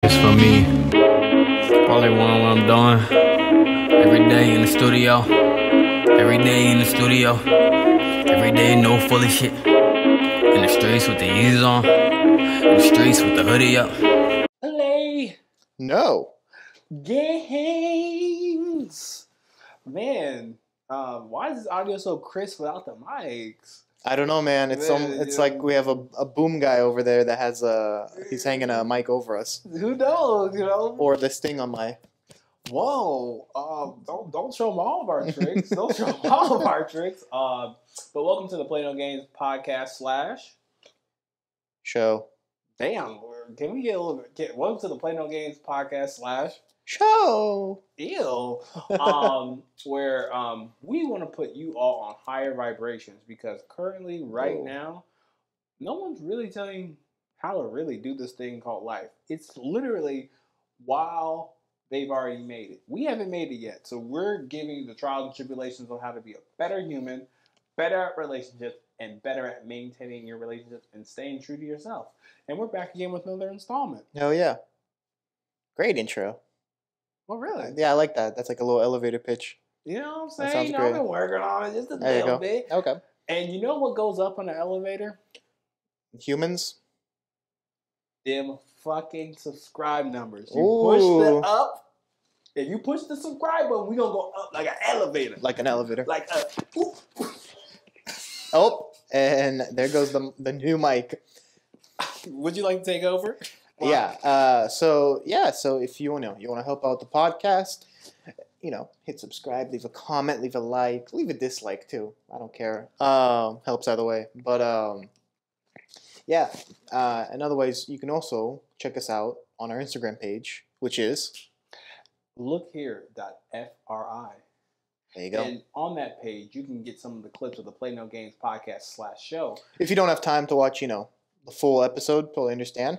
It's for me. Probably what I'm doing. Every day in the studio. Every day in the studio. Every day no fully shit. In the streets with the Yeezys on. In the streets with the hoodie up. Hello. No. Games. Man, why is this audio so crisp without the mics? I don't know, man. It's like we have a boom guy over there that has he's hanging a mic over us. Who knows, Or this thing on my. Whoa. Don't show them all of our tricks. Don't show them all of our tricks. But welcome to the Play No Games podcast / Show. Damn, can we get a little bit? Welcome to the Play No Games podcast / Show. Ew. Where we want to put you all on higher vibrations because currently, right now, no one's really telling you how to really do this thing called life. It's literally while they've already made it. We haven't made it yet. So we're giving you the trials and tribulations on how to be a better human, better at relationships, and better at maintaining your relationships and staying true to yourself. And we're back again with another installment. Oh, yeah. Great intro. Well, really? Yeah, I like that. That's like a little elevator pitch. You know what I'm That saying? sounds You know, I've been working on it just a There you little go. bit. Okay. And you know what goes up on the elevator? Humans. Them fucking subscribe numbers. You Ooh. push the up. If you push the subscribe button, we gonna go up like an elevator. Like an elevator. Like a. Ooh. Oh, and there goes the new mic. Would you like to take over? Yeah. So if you want to help out the podcast, hit subscribe, leave a comment, leave a like, leave a dislike too. I don't care. Helps either way. But yeah. In other ways, you can also check us out on our Instagram page, which is lookhere.fri. there you go. And on that page, you can get some of the clips of the Play No Games podcast / show. If you don't have time to watch, the full episode, totally understand.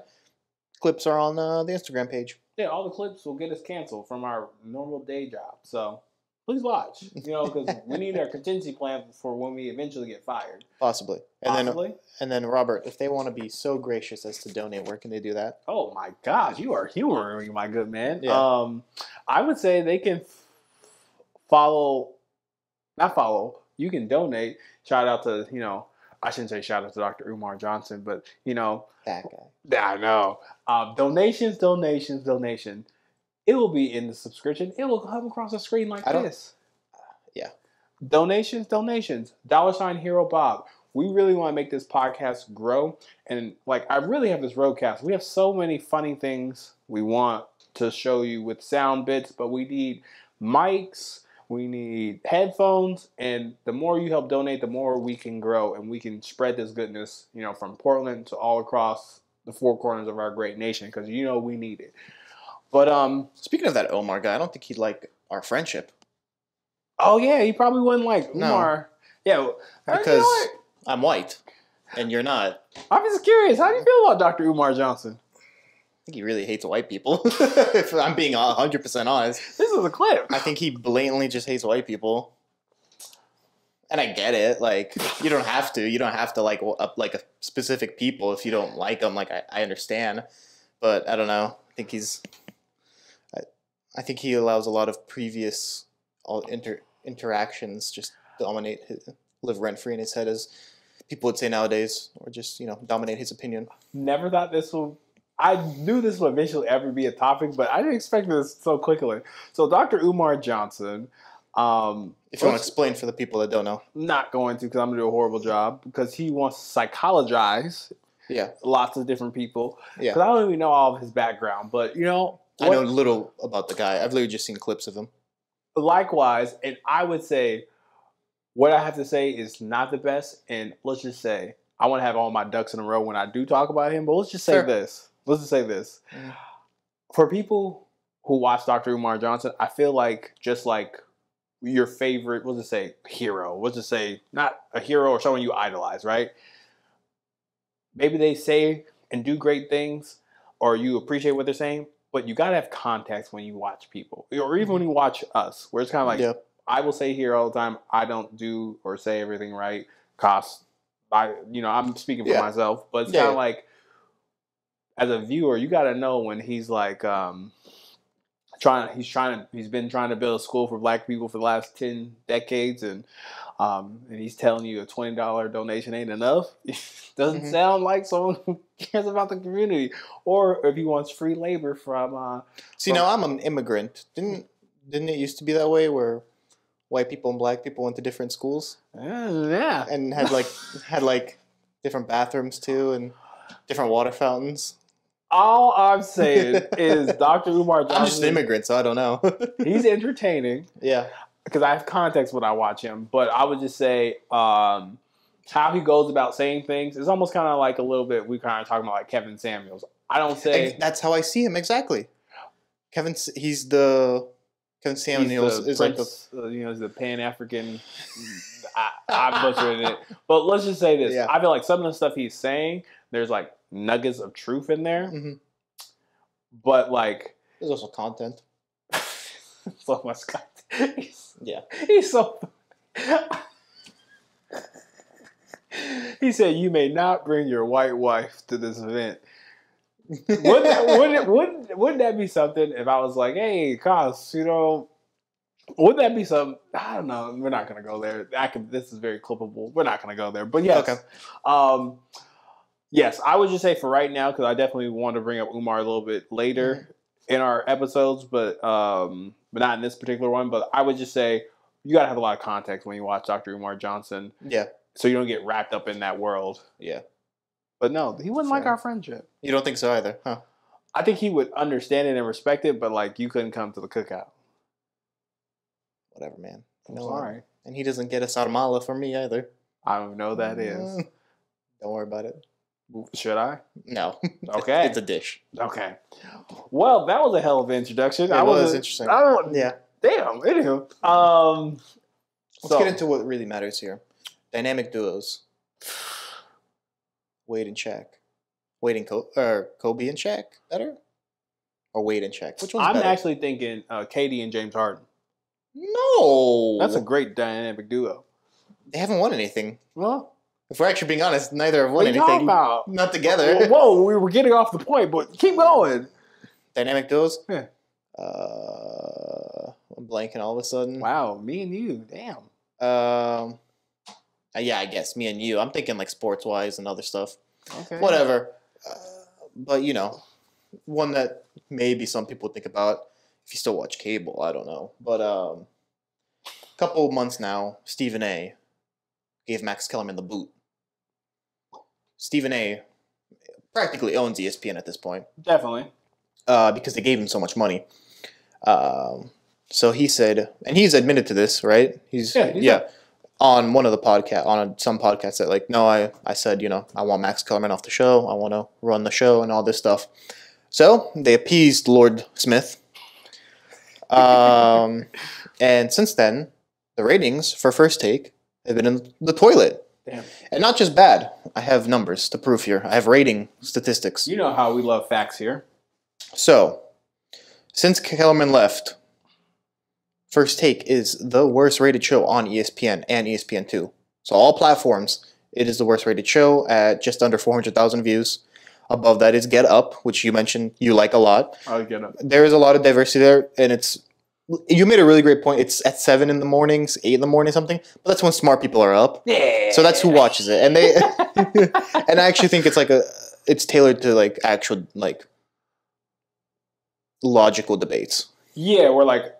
Clips are on the Instagram page. Yeah, all the clips will get us canceled from our normal day job. So please watch, because we need our contingency plan for when we eventually get fired. Possibly. Possibly. And then Robert, if they want to be so gracious as to donate, where can they do that? Oh my gosh, you are humoring my good man. Yeah. I would say they can you can donate. Shout out to, I shouldn't say shout out to Dr. Umar Johnson, but, That guy. I know. Donations. It will be in the subscription. It will come across the screen like this. Yeah. Donations. $Hero Bob. We really want to make this podcast grow. And, I really have this roadcast. We have so many funny things we want to show you with sound bits, but we need mics. We need headphones, and the more you help donate, the more we can grow, and we can spread this goodness, from Portland to all across the four corners of our great nation, because we need it. But speaking of that Omar guy, I don't think he'd like our friendship. Oh yeah, he probably wouldn't like Umar. No. Yeah, because I'm white, and you're not. I'm just curious. How do you feel about Dr. Umar Johnson? I think he really hates white people, if I'm being 100% honest. This is a clip. I think he blatantly just hates white people. And I get it. You don't have to. You don't have to like a specific people if you don't like them. I understand. But I don't know. I think he allows a lot of previous interactions just dominate, live rent-free in his head, as people would say nowadays, or just, dominate his opinion. Never thought this would... I knew this would eventually ever be a topic, but I didn't expect this so quickly. So Dr. Umar Johnson... if you want to explain for the people that don't know. Not going to, because I'm going to do a horrible job, because he wants to psychologize lots of different people. Yeah. Because I don't even know all of his background, but, I know little about the guy. I've literally just seen clips of him. Likewise, and I would say what I have to say is not the best, and let's just say I want to have all my ducks in a row when I do talk about him, but let's just say this. Let's just say this. For people who watch Dr. Umar Johnson, I feel like just like your favorite, we'll just say hero. We'll just say not a hero or someone you idolize, right? Maybe they say and do great things or you appreciate what they're saying, but you got to have context when you watch people. Or even when you watch us, where it's kind of like, I will say here all the time, I don't do or say everything right. I'm speaking for myself, but it's kind of like, as a viewer, you got to know when he's like he's been trying to build a school for black people for the last 10 decades, and he's telling you a $20 donation ain't enough. Doesn't sound like someone who cares about the community, or if he wants free labor from. See, now I'm an immigrant. Didn't it used to be that way where white people and black people went to different schools? Yeah, and had like different bathrooms too, and different water fountains. All I'm saying is Dr. Umar Johnson. I'm just an immigrant, so I don't know. He's entertaining. Yeah. Because I have context when I watch him. But I would just say how he goes about saying things is almost kind of like a little bit, we kind of talking about like Kevin Samuels. I don't say... That's how I see him, exactly. Kevin Samuels is like the Pan-African... I butchered it. But let's just say this. Yeah. I feel like some of the stuff he's saying, there's like nuggets of truth in there. Mm-hmm. But like... There's also content. So much content. He's so... He said, "You may not bring your white wife to this event." Wouldn't that be something if I was like, "Hey, Cos, wouldn't that be something?" I don't know. We're not gonna go there. This is very clippable. We're not gonna go there. But yes, okay. Yes, I would just say for right now, because I definitely want to bring up Umar a little bit later in our episodes, but not in this particular one. But I would just say you gotta have a lot of context when you watch Dr. Umar Johnson. Yeah. So you don't get wrapped up in that world. Yeah. But no, he wouldn't like our friendship. You don't think so either, huh? I think he would understand it and respect it, but like you couldn't come to the cookout. Whatever, man. I'm sorry. And he doesn't get a Saramala from me either. I don't know that is. Don't worry about it. Should I? No. Okay. It's a dish. Okay. Well, that was a hell of an introduction. It was interesting. Yeah. Damn. Anywho. Let's get into what really matters here. Dynamic duos. Wade and Shaq. Kobe and Shaq better? Or Wade and Shaq? Which one's better? I'm actually thinking KD and James Harden. No. That's a great dynamic duo. They haven't won anything. Well, if we're actually being honest, neither have won what are you talking anything. about? Not together. Whoa, we were getting off the point, but keep going. Dynamic duos? Yeah. I'm blanking all of a sudden. Wow, me and you. Damn. Yeah, I guess me and you. I'm thinking like sports wise and other stuff. Okay. Whatever. But one that maybe some people think about if you still watch cable. I don't know. But a couple of months now, Stephen A. gave Max Kellerman the boot. Stephen A. practically owns ESPN at this point. Definitely. Because they gave him so much money. So he said, and he's admitted to this, right? He's on one of the podcast, on some podcasts that like, no, I said, I want Max Kellerman off the show. I want to run the show and all this stuff. So they appeased Lord Smith. And since then, the ratings for First Take have been in the toilet. Damn. And not just bad. I have numbers to prove here. I have rating statistics. You know how we love facts here. So, since Kellerman left, First Take is the worst rated show on ESPN and ESPN2. So all platforms, it is the worst rated show at just under 400,000 views. Above that is Get Up, which you mentioned you like a lot. I Get Up. There is a lot of diversity there, and you made a really great point. It's at 7 in the mornings, 8 in the morning, something. But that's when smart people are up. Yeah. So that's who watches it, and they and I actually think it's tailored to like actual like logical debates. Yeah, we're like,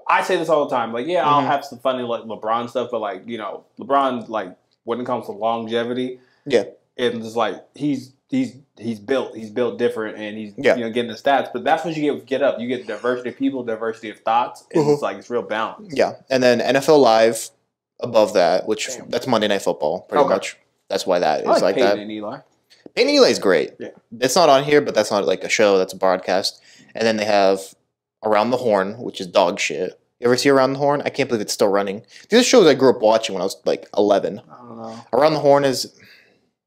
I say this all the time. Like, yeah, I'll have some funny like LeBron stuff, but like, LeBron, like when it comes to longevity, it's like he's built different, and he's getting the stats. But that's what you get Up. You get diversity of people, diversity of thoughts. And it's like it's real balanced. Yeah, and then NFL Live above that, which that's Monday Night Football, pretty much. That's why that is like that. Peyton and Eli. Peyton and Eli is great. Yeah, it's not on here, but that's not like a show. That's a broadcast. And then they have Around the Horn, which is dog shit. You ever see Around the Horn? I can't believe it's still running. These are shows I grew up watching when I was like 11. I don't know. Around the Horn is,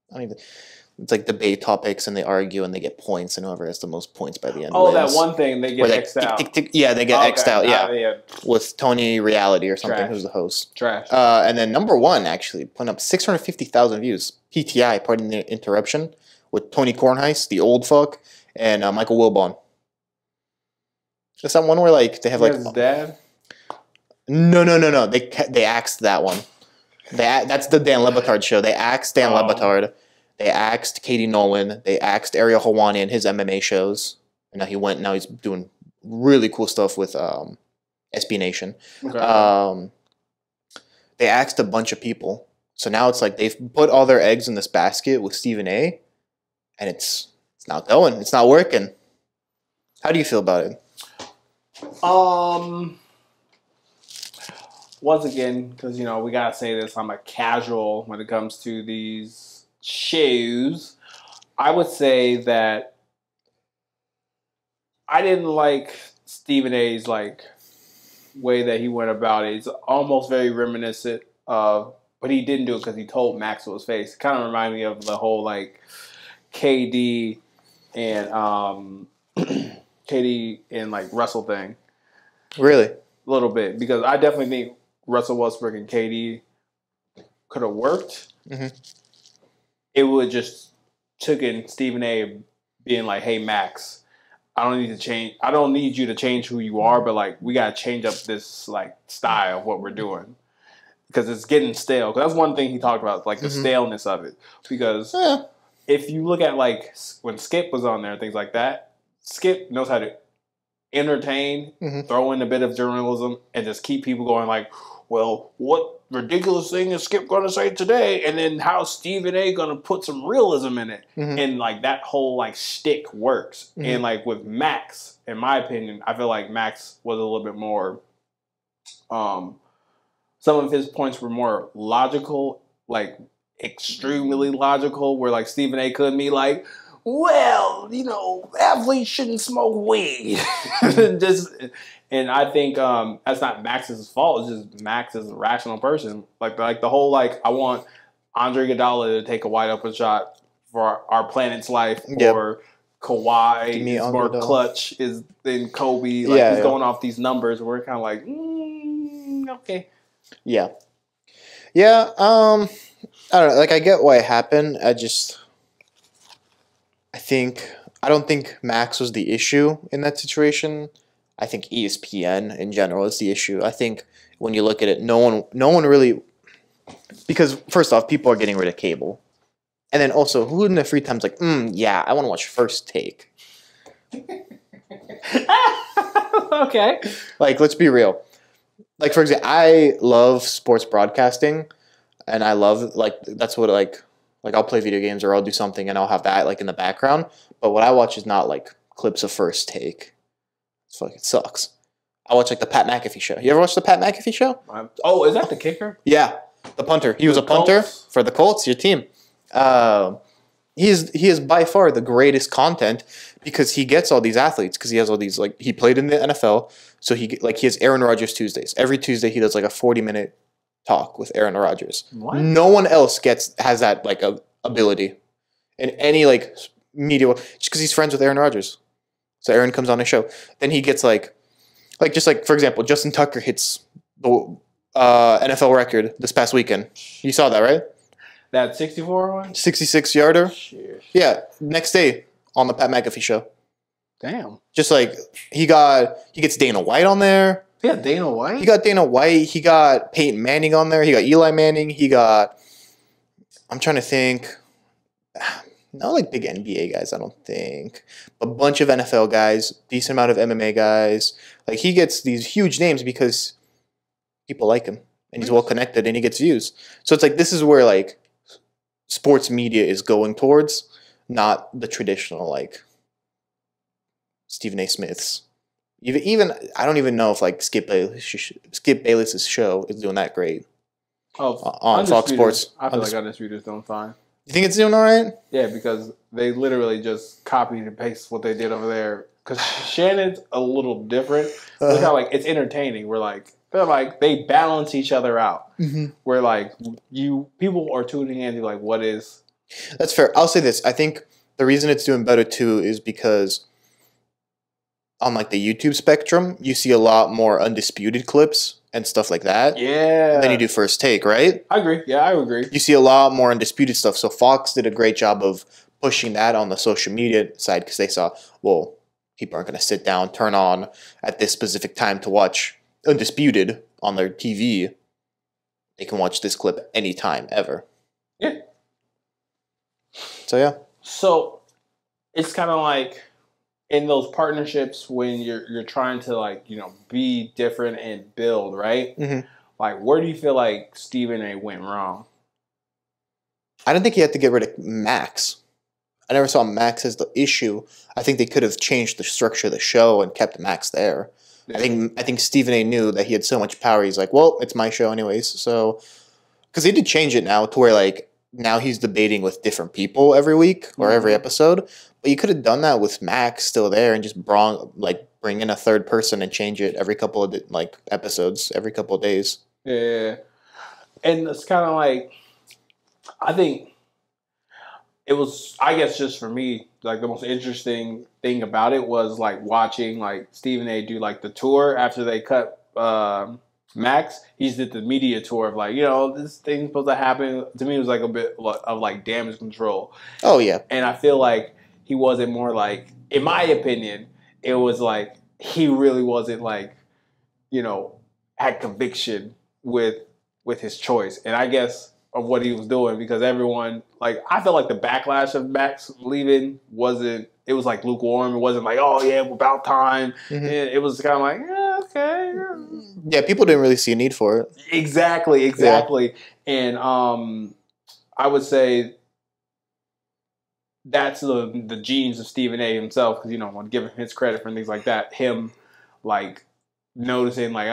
it's like debate topics, and they argue and they get points, and whoever has the most points by the end wins. That one thing they get X'd out. Yeah, they get X'd out. Yeah, with Tony Reality or something, who's the host. Trash. And then number one actually put up 650,000 views. PTI, pardon the interruption, with Tony Kornheist, the old fuck, and Michael Wilbon. It's that one where like they have like his dad. No. They axed that one. That's the Dan Le Batard show. They axed Dan Le Batard. They axed Katie Nolan. They axed Ariel Helwani in his MMA shows. And now he's doing really cool stuff with SB Nation. Okay. They axed a bunch of people. So now it's like they've put all their eggs in this basket with Stephen A. And it's not going. It's not working. How do you feel about it? Once again, because we gotta say this, I'm a casual when it comes to these shows. I would say that I didn't like Stephen A's way that he went about it. It's almost very reminiscent of, but he didn't do it because he told Max to his face. It kind of reminded me of the whole KD and KD and Russell thing. Really? A little bit, because I definitely think Russell Westbrook and KD could have worked. Mm-hmm. It would just took in Stephen A. being like, "Hey Max, I don't need to change. I don't need you to change who you are, but we gotta change up this style of what we're doing because it's getting stale." Because that's one thing he talked about, the staleness of it. Because if you look at when Skip was on there and things like that, Skip knows how to entertain, throw in a bit of journalism, and just keep people going well, what ridiculous thing is Skip going to say today? And then how Stephen A. going to put some realism in it? And that whole shtick works. And with Max, in my opinion, I feel like Max was a little bit more, some of his points were more logical, extremely logical, where Stephen A. couldn't be well, athletes shouldn't smoke weed. And I think that's not Max's fault. It's just Max is a rational person. The whole I want Andre Iguodala to take a wide open shot for our planet's life, or Kawhi is more clutch than Kobe. He's going off these numbers. We're kind of okay. Yeah. Yeah. I don't know. I get why it happened. I don't think Max was the issue in that situation. I think ESPN in general is the issue. I think when you look at it, no one really, because first off, people are getting rid of cable, and then also, who in their free time's yeah, I want to watch First Take. Okay. Let's be real. For example, I love sports broadcasting, and I love that's what I'll play video games or I'll do something and I'll have that in the background. But what I watch is not clips of First Take. It sucks. I watch the Pat McAfee show. You ever watch the Pat McAfee show? Oh, is that the kicker? Yeah, the punter. He was a punter for the Colts, your team. He is by far the greatest content because he gets all these athletes because he has all these he played in the NFL, so he has Aaron Rodgers Tuesdays. Every Tuesday he does a 40-minute talk with Aaron Rodgers. What? No one else has that ability in any media, just because he's friends with Aaron Rodgers. So Aaron comes on his show. Then he gets for example, Justin Tucker hits the NFL record this past weekend. You saw that, right? That 64 one? 66-yarder? Shit. Yeah, next day on the Pat McAfee show. Damn. Just he gets Dana White on there. Yeah, Dana White? He got Dana White. He got Peyton Manning on there. He got Eli Manning. He got, I'm trying to think, not big NBA guys, I don't think. A bunch of NFL guys, decent amount of MMA guys. He gets these huge names because people like him. And he's well connected and he gets views. So it's this is where sports media is going towards, not the traditional Stephen A. Smiths. Even I don't even know if Skip Bayless's show is doing that great. Oh, on Fox Sports. I feel Undisputed is doing fine. You think it's doing all right? Yeah, because they literally just copied and pasted what they did over there. Because Shannon's a little different. Look how it's entertaining. We're they balance each other out. Mm-hmm. Where people are tuning in to what is. That's fair. I'll say this. I think the reason it's doing better too is because on the YouTube spectrum, you see a lot more Undisputed clips and stuff like that. Yeah. Then you do First Take, right? I agree. Yeah, I agree. You see a lot more Undisputed stuff. So Fox did a great job of pushing that on the social media side because they saw, well, people aren't going to sit down, turn on at this specific time to watch Undisputed on their TV. They can watch this clip anytime, ever. Yeah. So, yeah. So it's kind of like in those partnerships when you're trying to like, you know, be different and build, right? Mm-hmm. Like, where do you feel like Stephen A. went wrong? I don't think he had to get rid of Max. I never saw Max as the issue. I think they could have changed the structure of the show and kept Max there. Yeah. I think Stephen A. knew that he had so much power. He's like, well, it's my show anyways. So, because they did change it now to where like now he's debating with different people every week or every episode. But you could have done that with Max still there and just bring in a third person and change it every couple of like episodes, every couple of days. Yeah, and it's kind of like I think it was. I guess just for me, like the most interesting thing about it was like watching like Stephen A. do like the tour after they cut Max. He did the media tour of like, you know, this thing's supposed to happen. To me, it was like a bit of like damage control. Oh yeah, and I feel like he wasn't more like, in my opinion, it was like he really wasn't like, you know, had conviction with his choice, and I guess of what he was doing because everyone like I felt like the backlash of Max leaving wasn't. It was like lukewarm. It wasn't like, oh yeah, about time. Mm-hmm. It was kind of like, yeah, okay. Yeah, people didn't really see a need for it. Exactly. Yeah. And I would say that's the genes of Stephen A. himself because, you know, I want to give him his credit for things like that. Him like noticing like,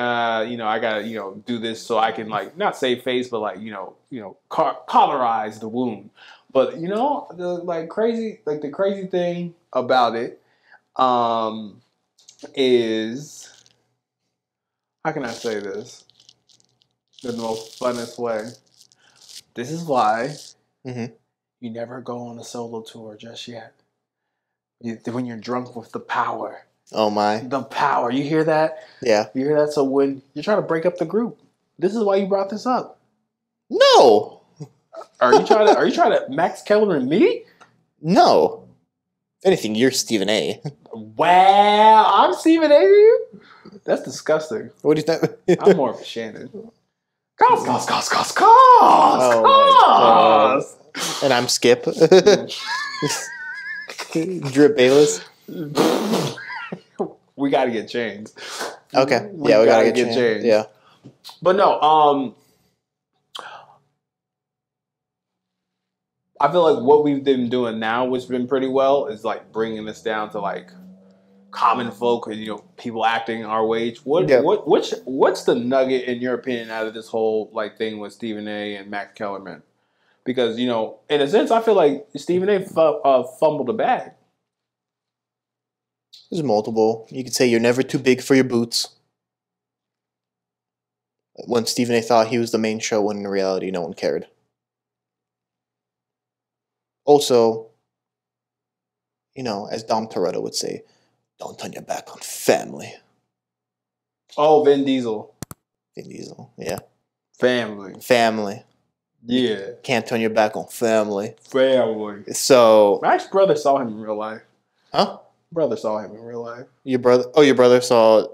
you know, I gotta, you know, do this so I can like not save face, but like, you know, cauterize the wound. But you know, the crazy thing about it is, how can I say this in the most funnest way? This is why you never go on a solo tour just yet. When you're drunk with the power. Oh my. The power. You hear that? Yeah. You hear that? So when you're trying to break up the group, this is why you brought this up. No. Are you trying to Max Kellerman me? No. If anything, you're Stephen A. Wow, I'm Stephen A to you? That's disgusting. What do you think? I'm more of a Shannon. Cos. Oh my God. And I'm Skip. Drip Bayless. We gotta get changed. Okay. We gotta get changed. Yeah. But no, I feel like what we've been doing now, which has been pretty well, is like bringing this down to like common folk and, you know, people acting our wage. What's the nugget in your opinion out of this whole like thing with Stephen A. and Max Kellerman? Because, you know, in a sense, I feel like Stephen A. fumbled the bag. There's multiple. You could say you're never too big for your boots. When Stephen A. thought he was the main show, when in reality no one cared. Also, you know, as Dom Toretto would say, don't turn your back on family. Oh, Vin Diesel. Vin Diesel, yeah. Family. Yeah. Can't turn your back on family. Family. So... Max's brother saw him in real life. Huh? Brother saw him in real life. Your brother saw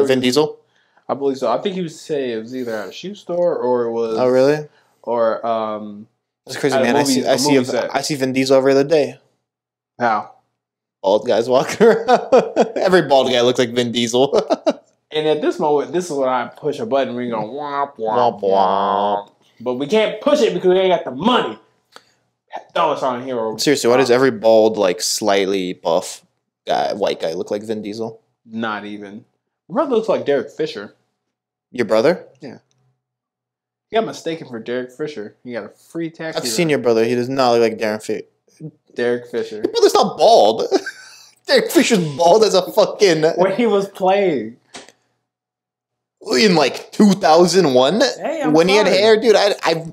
Vin Diesel? I believe so. I think he was saying it was either at a shoe store or it was... Oh, really? Or... That's crazy, man. I see Vin Diesel every other day. How? Bald guys walking around. Every bald guy looks like Vin Diesel. And at this moment, this is when I push a button. We go womp, womp, womp. But we can't push it because we ain't got the money. $1 on here. Seriously, why does every bald, like, slightly buff white guy look like Vin Diesel? Not even. My brother looks like Derek Fisher. Your brother? Yeah. You got mistaken for Derek Fisher. You got a free taxi. I've seen your brother. He does not look like Derek Fisher. Your brother's not bald. Derek Fisher's bald as a fucking... When he was playing. In like 2001? Hey, when he had hair, dude, I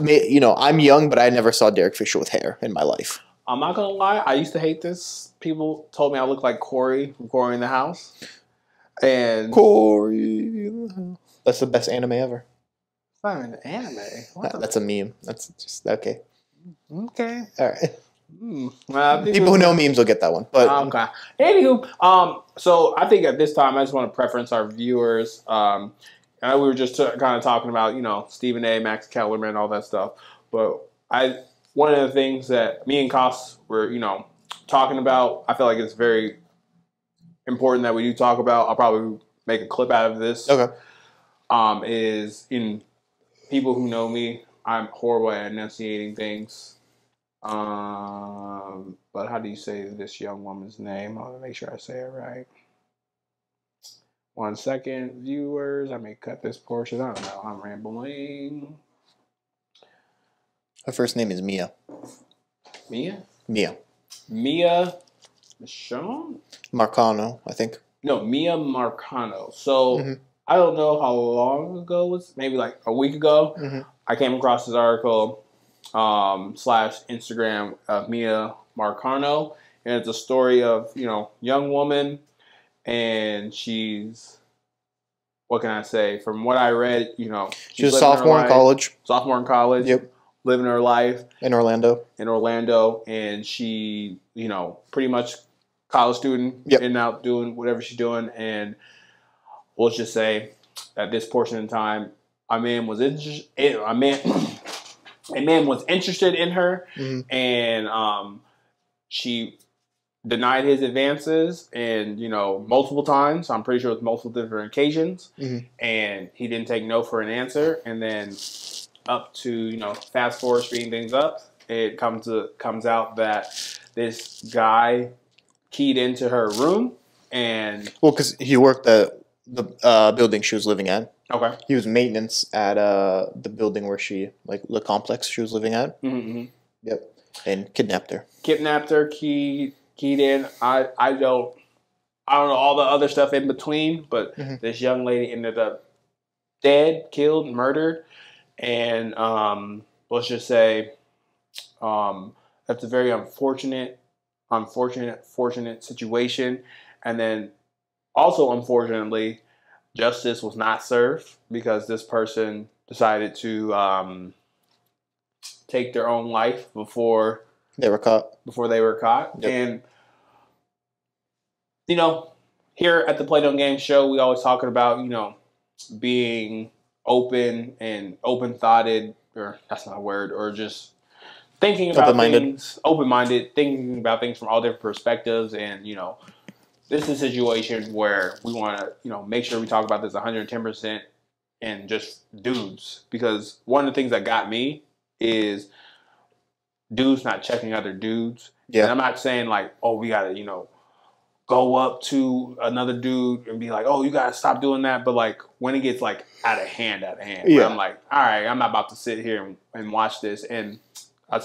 mean, you know, I'm young, but I never saw Derek Fisher with hair in my life. I'm not gonna lie, I used to hate this. People told me I look like Corey from Corey in the House. And Corey. That's the best anime ever. It's not an anime. That's a meme. That's just okay. Okay. All right. Well, People who know memes will get that one. But okay. Anywho, so I think at this time I just want to preference our viewers. We were just kind of talking about, Stephen A, Max Kellerman, all that stuff. But one of the things that me and Kos were, talking about, I feel like it's very important that we do talk about. I'll probably make a clip out of this. okay. Is in people who know me, I'm horrible at enunciating things. But how do you say this young woman's name? I want to make sure I say it right. 1 second, viewers. I may cut this portion. I don't know. I'm rambling. Her first name is Mia. Mia? Mia. Mia Michonne? Marcano, I think. No, Mia Marcano. So I don't know how long ago it was. Maybe like a week ago. I came across this article / Instagram of Mia Marcano, and it's a story of young woman, and she's, what can I say? From what I read, She's a sophomore in college. Sophomore in college. Yep. Living her life in Orlando. And she, pretty much college student, in and out doing whatever she's doing, and let's just say at this portion in time, a man was interested in her, and she denied his advances, and multiple times. I'm pretty sure it was multiple different occasions, and he didn't take no for an answer. And then up to fast forward, speeding things up, it comes out that this guy keyed into her room, and because he worked at the building she was living at. Okay. He was maintenance at the building where she, like, the complex she was living at. Yep. And kidnapped her. Keyed in. I don't know all the other stuff in between, but this young lady ended up dead, killed, murdered, and let's just say that's a very unfortunate situation. And then also, unfortunately, justice was not served because this person decided to take their own life before they were caught. Yep. And here at the Play Don't Game show, we always talking about being open and open-thoughted, or that's not a word, or just thinking about things, open-minded, thinking about things from all different perspectives. And this is a situation where we want to make sure we talk about this 110% and just dudes, because one of the things that got me is dudes not checking other dudes. Yeah. And I'm not saying like, oh, we gotta go up to another dude and be like, oh, you gotta stop doing that. But like when it gets like out of hand, where I'm like, all right, I'm not about to sit here and watch this. And I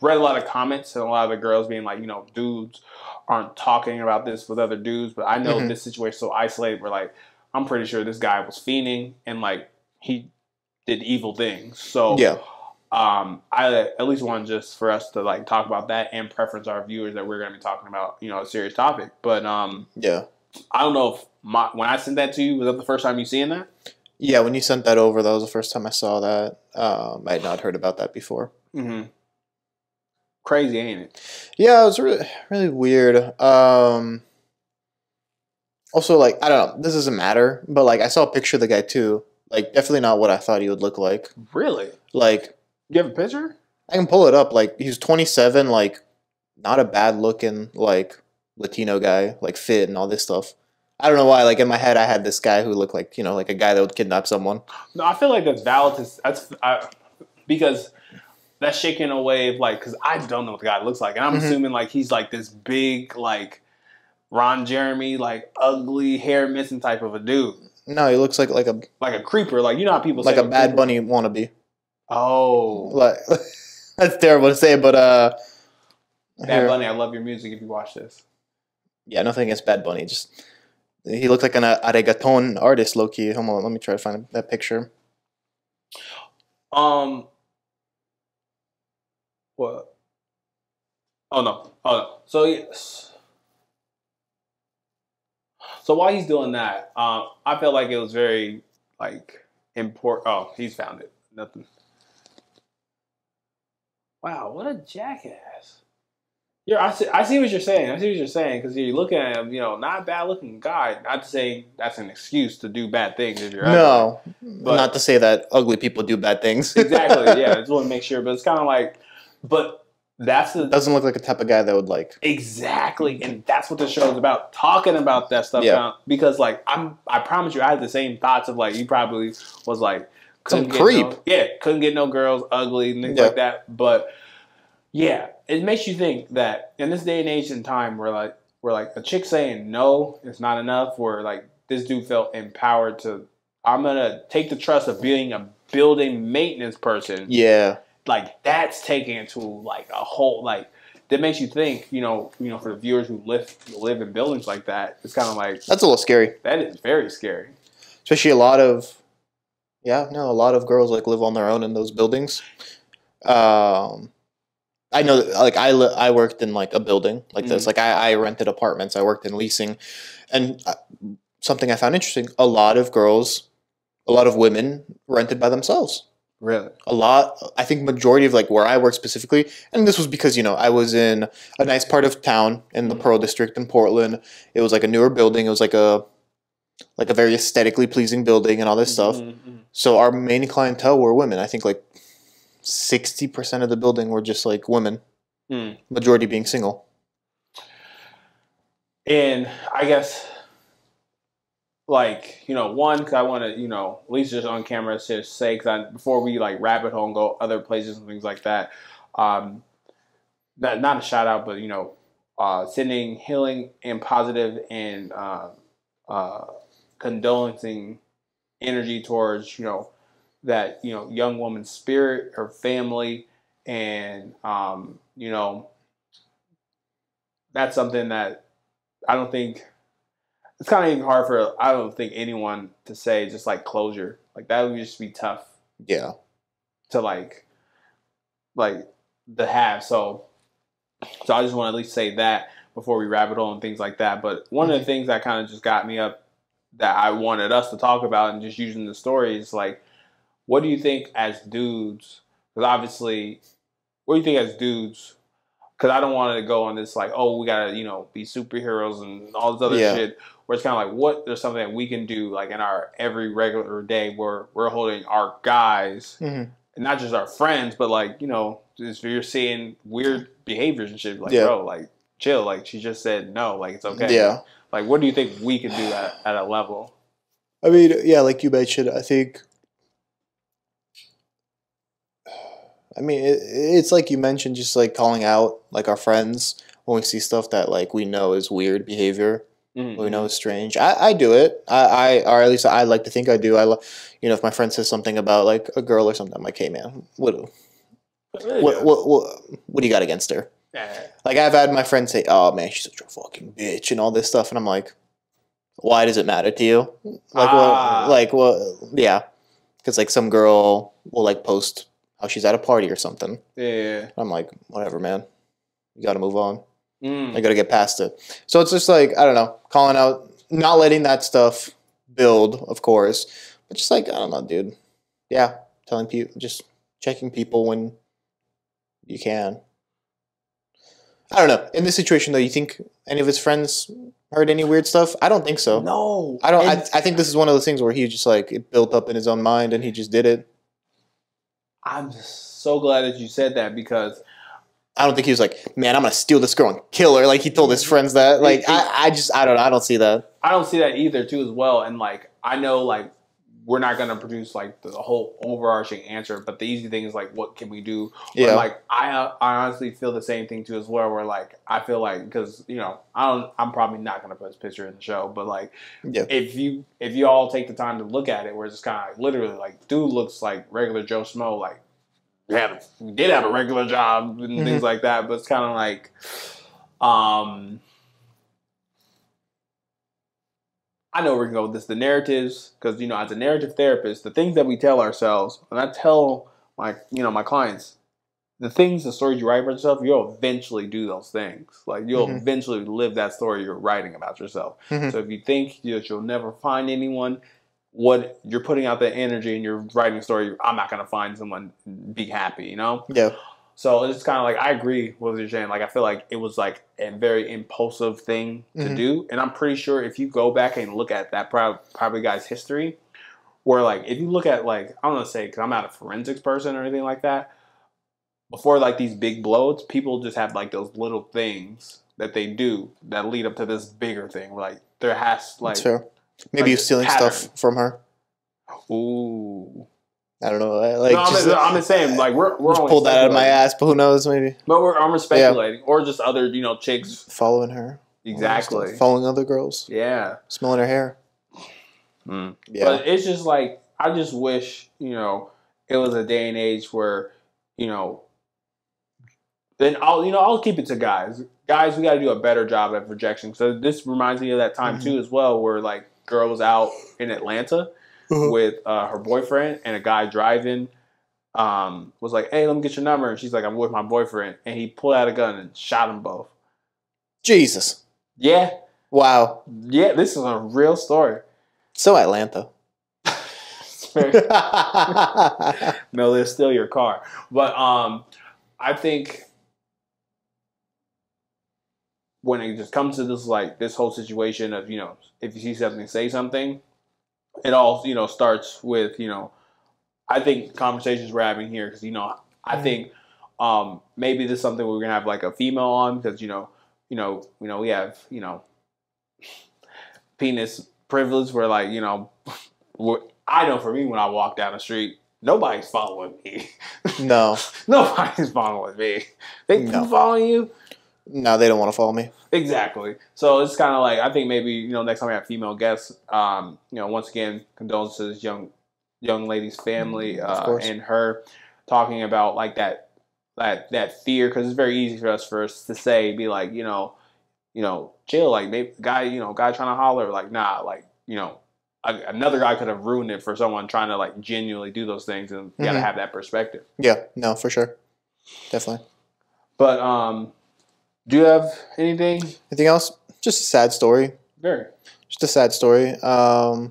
read a lot of comments and a lot of the girls being like, dudes aren't talking about this with other dudes. But I know this situation is so isolated where like, I'm pretty sure this guy was fiending and like he did evil things. So I at least want just for us to like talk about that and preference our viewers that we're going to be talking about, a serious topic. But I don't know if when I sent that to you, was that the first time you seeing that? Yeah, when you sent that over, that was the first time I saw that. I had not heard about that before. Crazy, ain't it? Yeah, it was really, really weird. Also, like, I don't know, this doesn't matter, but like I saw a picture of the guy too. Like, definitely not what I thought he would look like. Really? Like, you have a picture? I can pull it up. Like, he's 27, like, not a bad looking, like, Latino guy, like, fit and all this stuff. I don't know why. Like, in my head, I had this guy who looked like, like a guy that would kidnap someone. No, I feel like that's valid. Because that's shaking a wave, like, because I don't know what the guy looks like. And I'm assuming, like, he's, like, this big, like, Ron Jeremy, like, ugly, hair missing type of a dude. No, he looks like a creeper. Like, you know how people say. Like a Bad Bunny wannabe. Oh. Like, that's terrible to say, but, Bad Bunny, I love your music if you watch this. Yeah, nothing against Bad Bunny. Just, he looked like an reggaeton artist, low-key. Hold on, let me try to find that picture. What? Oh no. So yes. So while he's doing that, I felt like it was very like important. Oh, he's found it. Nothing. Wow, what a jackass. I see what you're saying. I see what you're saying because you're looking at him, not a bad looking guy. Not to say that's an excuse to do bad things if you're No, ugly, but not to say that ugly people do bad things. exactly. Yeah, I just want to make sure. But it's kind of like, but that's the Doesn't look like the type of guy that would like. exactly, and that's what the show is about. Talking about that stuff. Yeah. Because like I promise you, I had the same thoughts of like you probably was like Some creep. couldn't get no girls, ugly and things like that. But yeah, it makes you think that in this day and age and time, where like a chick saying no is not enough. Where like this dude felt empowered to, I'm gonna take the trust of being a building maintenance person. Yeah. Like that's taking it to like a whole like that makes you think. For the viewers who live in buildings like that, it's kind of like That's a little scary. that is very scary. Especially a lot of girls like live on their own in those buildings. I know, like I worked in like a building like this. Like I rented apartments. I worked in leasing, and something I found interesting: a lot of women rented by themselves. Really, A lot. I think majority of like where I work specifically, and this was because I was in a nice part of town in the Pearl District in Portland. It was like a newer building. It was like a very aesthetically pleasing building and all this stuff. So our main clientele were women. I think like 60% of the building were just like women, majority being single. And I guess, like, one, because I want to, at least just on camera, just say, because before we like rabbit hole and go other places and things like that, not a shout out, but sending healing and positive and condolencing energy towards that young woman's spirit, her family, and that's something that I don't think it's kind of even hard for I don't think anyone to say just like closure. Like that would just be tough. Yeah. To like to have. So I just want to at least say that before we rabbit hole and things like that. But one of the things that kind of just got me up that I wanted us to talk about and just using the story is like, what do you think as dudes? Because obviously, what do you think as dudes? Because I don't want to go on this like, oh, we gotta be superheroes and all this other shit. Where it's kind of like, there's something that we can do like in our every regular day where we're holding our guys, and not just our friends, but like just you're seeing weird behaviors and shit. Like, bro, like chill. Like she just said no. Like it's okay. Yeah. Like, what do you think we can do at a level? I mean, yeah, like you mentioned, I think. I mean, it's like you mentioned, just like calling out like our friends when we see stuff that like we know is weird behavior, we know is strange. I do it. Or at least I like to think I do. If my friend says something about like a girl or something, I'm like, hey man, what do you got against her? Like I've had my friends say, oh man, she's such a fucking bitch and all this stuff, and I'm like, why does it matter to you? Like yeah, because like some girl will like post how she's at a party or something. Yeah. I'm like, whatever, man. You got to move on. I got to get past it. So it's just like, I don't know, calling out, not letting that stuff build, of course, but just like, I don't know, dude. Yeah, telling people, just checking people when you can. I don't know. In this situation, though, you think any of his friends heard any weird stuff? I don't think so. No. I don't. I think this is one of those things where he just like, it built up in his own mind and he just did it. I'm so glad that you said that because I don't think he was like, man, I'm going to steal this girl and kill her. Like he told his friends that. Like, I don't know. I don't see that. I don't see that either, too, as well. And like, I know like we're not going to produce like the whole overarching answer, but the easy thing is like, what can we do? Yeah. But, like, I honestly feel the same thing too as well. Where like I feel like because I'm probably not going to put his picture in the show, but like if you all take the time to look at it, where it's just kind of like literally like dude looks like regular Joe Schmo, like we did have a regular job and things like that, but it's kind of like I know we're going to go with this, the narratives, because, as a narrative therapist, the things that we tell ourselves, and I tell my clients, the stories you write about yourself, you'll eventually do those things. Like, you'll eventually live that story you're writing about yourself. So if you think that you'll never find anyone, what you're putting out that energy and you're writing a story, I'm not going to find someone be happy, Yeah. So it's kind of like, I agree with what you're saying. Like, I feel like it was like a very impulsive thing to do. And I'm pretty sure if you go back and look at that probably guy's history, where like, if you look at like, I'm going to say, because I'm not a forensics person or anything like that, before like these big blows, people just have like those little things that they do that lead up to this bigger thing. Like, there has like. That's fair. Maybe like you're stealing pattern. stuff from her. Ooh. I don't know. Like, No, I'm just saying, like, we're just only pulled that out of my speculating. ass, but who knows? Maybe. But I'm speculating, or just other, chicks. Following her. Exactly. Following other girls. Yeah. Smelling her hair. Mm. Yeah. But it's just like, I just wish, it was a day and age where, then I'll keep it to guys. Guys, we got to do a better job at rejection. So this reminds me of that time too, as well, where like girl was out in Atlanta with her boyfriend, and a guy driving was like, "Hey, let me get your number," and she's like, "I'm with my boyfriend," and he pulled out a gun and shot them both. Jesus. Yeah. Wow. Yeah, this is a real story. So Atlanta. No, they'll steal your car. But I think when it just comes to this whole situation of, if you see something, say something, it all, starts with, I think conversations we're having here, because, I think maybe this is something we're going to have like a female on, because, we have, penis privilege where like, I know for me, when I walk down the street, nobody's following me. No. Nobody's following me. They following you? No, they don't want to follow me. Exactly. So it's kind of like, I think maybe, next time we have female guests, once again, condolences to this young lady's family and her, talking about like that fear, because it's very easy for us to say, be like, chill, like maybe guy trying to holler, like, nah, like, another guy could have ruined it for someone trying to like genuinely do those things, and you gotta have that perspective. Yeah, no, for sure. Definitely. But do you have anything? Anything else? Just a sad story. Very. Just a sad story. Yeah,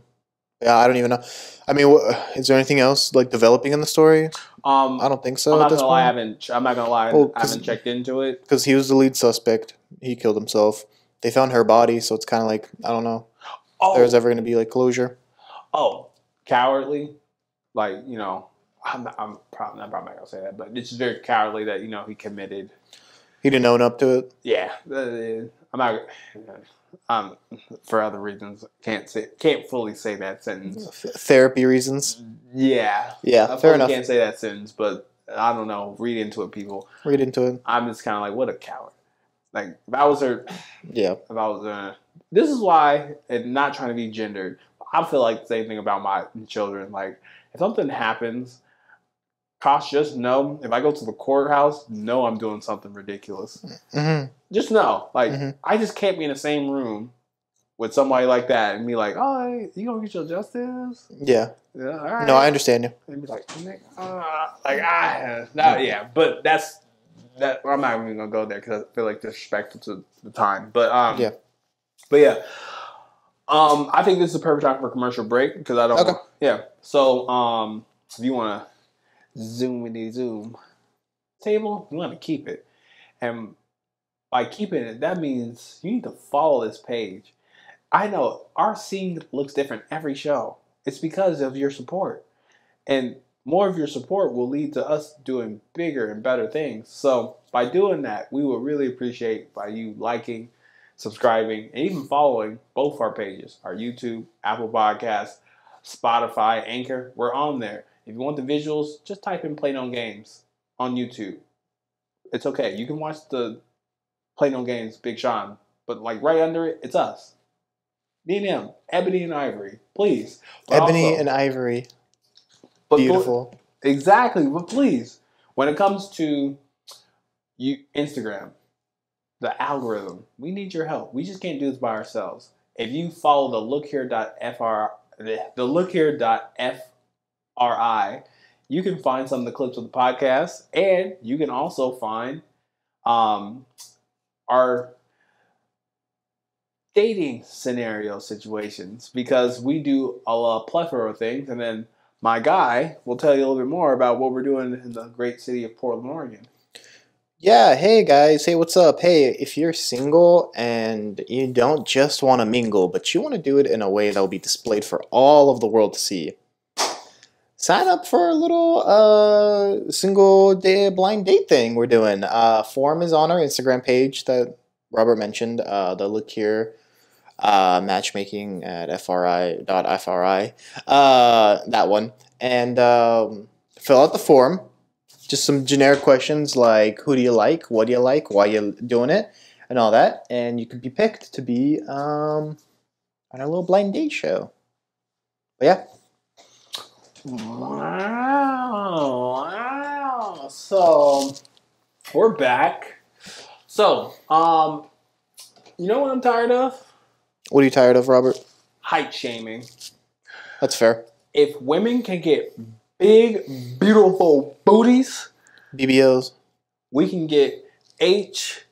I don't even know. I mean, is there anything else like developing in the story? I don't think so. I'm not at this gonna lie. point. I'm not gonna lie. Well, I haven't checked into it because he was the lead suspect. He killed himself. They found her body, so it's kind of like, I don't know. If there's ever going to be like closure. Oh, cowardly. Like, I'm probably not gonna say that, but it's just very cowardly that he committed. He didn't own up to it. Yeah, I'm not. For other reasons, can't fully say that sentence. Therapy reasons. Yeah. Yeah, fair enough. Can't say that sentence, but I don't know. Read into it, people. Read into it. I'm just kind of like, what a coward. Like, if I was her. Yeah. If I was this is why, and not trying to be gendered, I feel like the same thing about my children. Like, if something happens, cops, just know, if I go to the courthouse, know I'm doing something ridiculous. Mm-hmm. Just know. Like, I just can't be in the same room with somebody like that and be like, oh, you gonna get your justice? Yeah. Yeah, all right. No, I understand you. And be like, yeah, but that's that. I'm not even gonna go there because I feel like disrespectful to the time. But yeah. But yeah, I think this is a perfect time for a commercial break because I don't. Okay. Yeah. So if you want to zoom table, you want to keep it, and by keeping it, that means you need to follow this page. I know our scene looks different every show. It's because of your support, and more of your support will lead to us doing bigger and better things. So by doing that, we will really appreciate by you liking, subscribing, and even following both our pages, our YouTube, Apple Podcasts, Spotify, Anchor. We're on there. If you want the visuals, just type in Play No Games on YouTube. It's okay. You can watch the Play No Games Big Sean, but like right under it, it's us. Me and him, Ebony and Ivory, please. But Ebony also, and Ivory. but Beautiful. Exactly, but please, when it comes to Instagram, the algorithm, we need your help. We just can't do this by ourselves. If you follow the lookhere.fri, you can find some of the clips of the podcast, and you can also find our dating scenario situations, because we do a plethora of things, and then my guy will tell you a little bit more about what we're doing in the great city of Portland, Oregon. Yeah, hey guys, hey, what's up? Hey, if you're single and you don't just want to mingle, but you want to do it in a way that will be displayed for all of the world to see, sign up for a little single day blind date thing we're doing. Form is on our Instagram page that Robert mentioned. The look here, matchmaking at fri.fri, that one, and fill out the form. Just some generic questions like who do you like, what do you like, why you doing it, and all that, and you could be picked to be on a little blind date show. But yeah. Wow. So we're back. So, you know what I'm tired of? What are you tired of, Robert? Height shaming. That's fair. If women can get big, beautiful booties, BBLs, we can get HLs,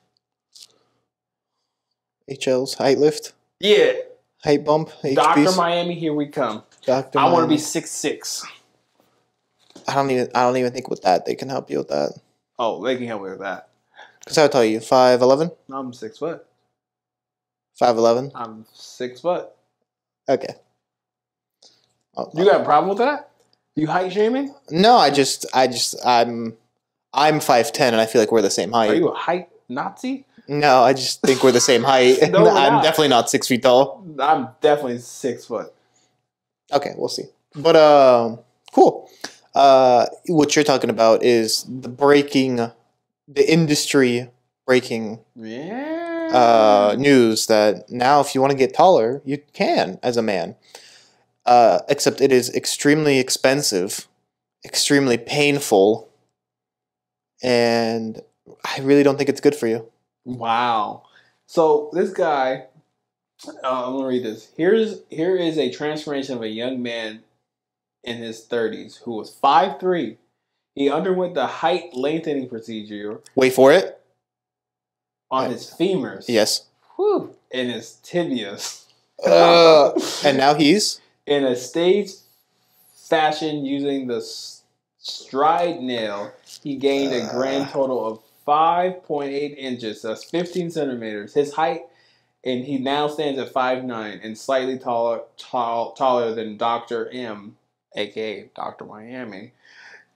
height lift, height bump, HBs. Dr. Miami, here we come. Dr. I want to be Miami. 6'6". I don't even think with that they can help you with that. Oh, they can help me with that. Because I'll tell you, 5'11", I'm 6 foot. 5'11". I'm 6 foot. Okay. Oh, You got a problem with that? You height shaming? no, I'm 5'10", and I feel like we're the same height. Are you a height Nazi? No, I just think we're the same height. No, we're I'm not. definitely not 6 feet tall. I'm definitely 6 foot. Okay, we'll see. But cool. What you're talking about is the industry breaking Yeah. news that now if you want to get taller, you can as a man. Except it is extremely expensive, extremely painful, and I really don't think it's good for you. Wow. So this guy, I'm gonna read this. Here is a transformation of a young man in his 30s who was 5'3". He underwent the height lengthening procedure Wait for it. on his femurs. Yes. Whew, and his tibias. And now he's In a staged fashion using the stride nail, he gained a grand total of 5.8 inches. That's 15 centimeters. His height, and he now stands at 5'9" and slightly taller than Dr. M, aka Dr. Miami,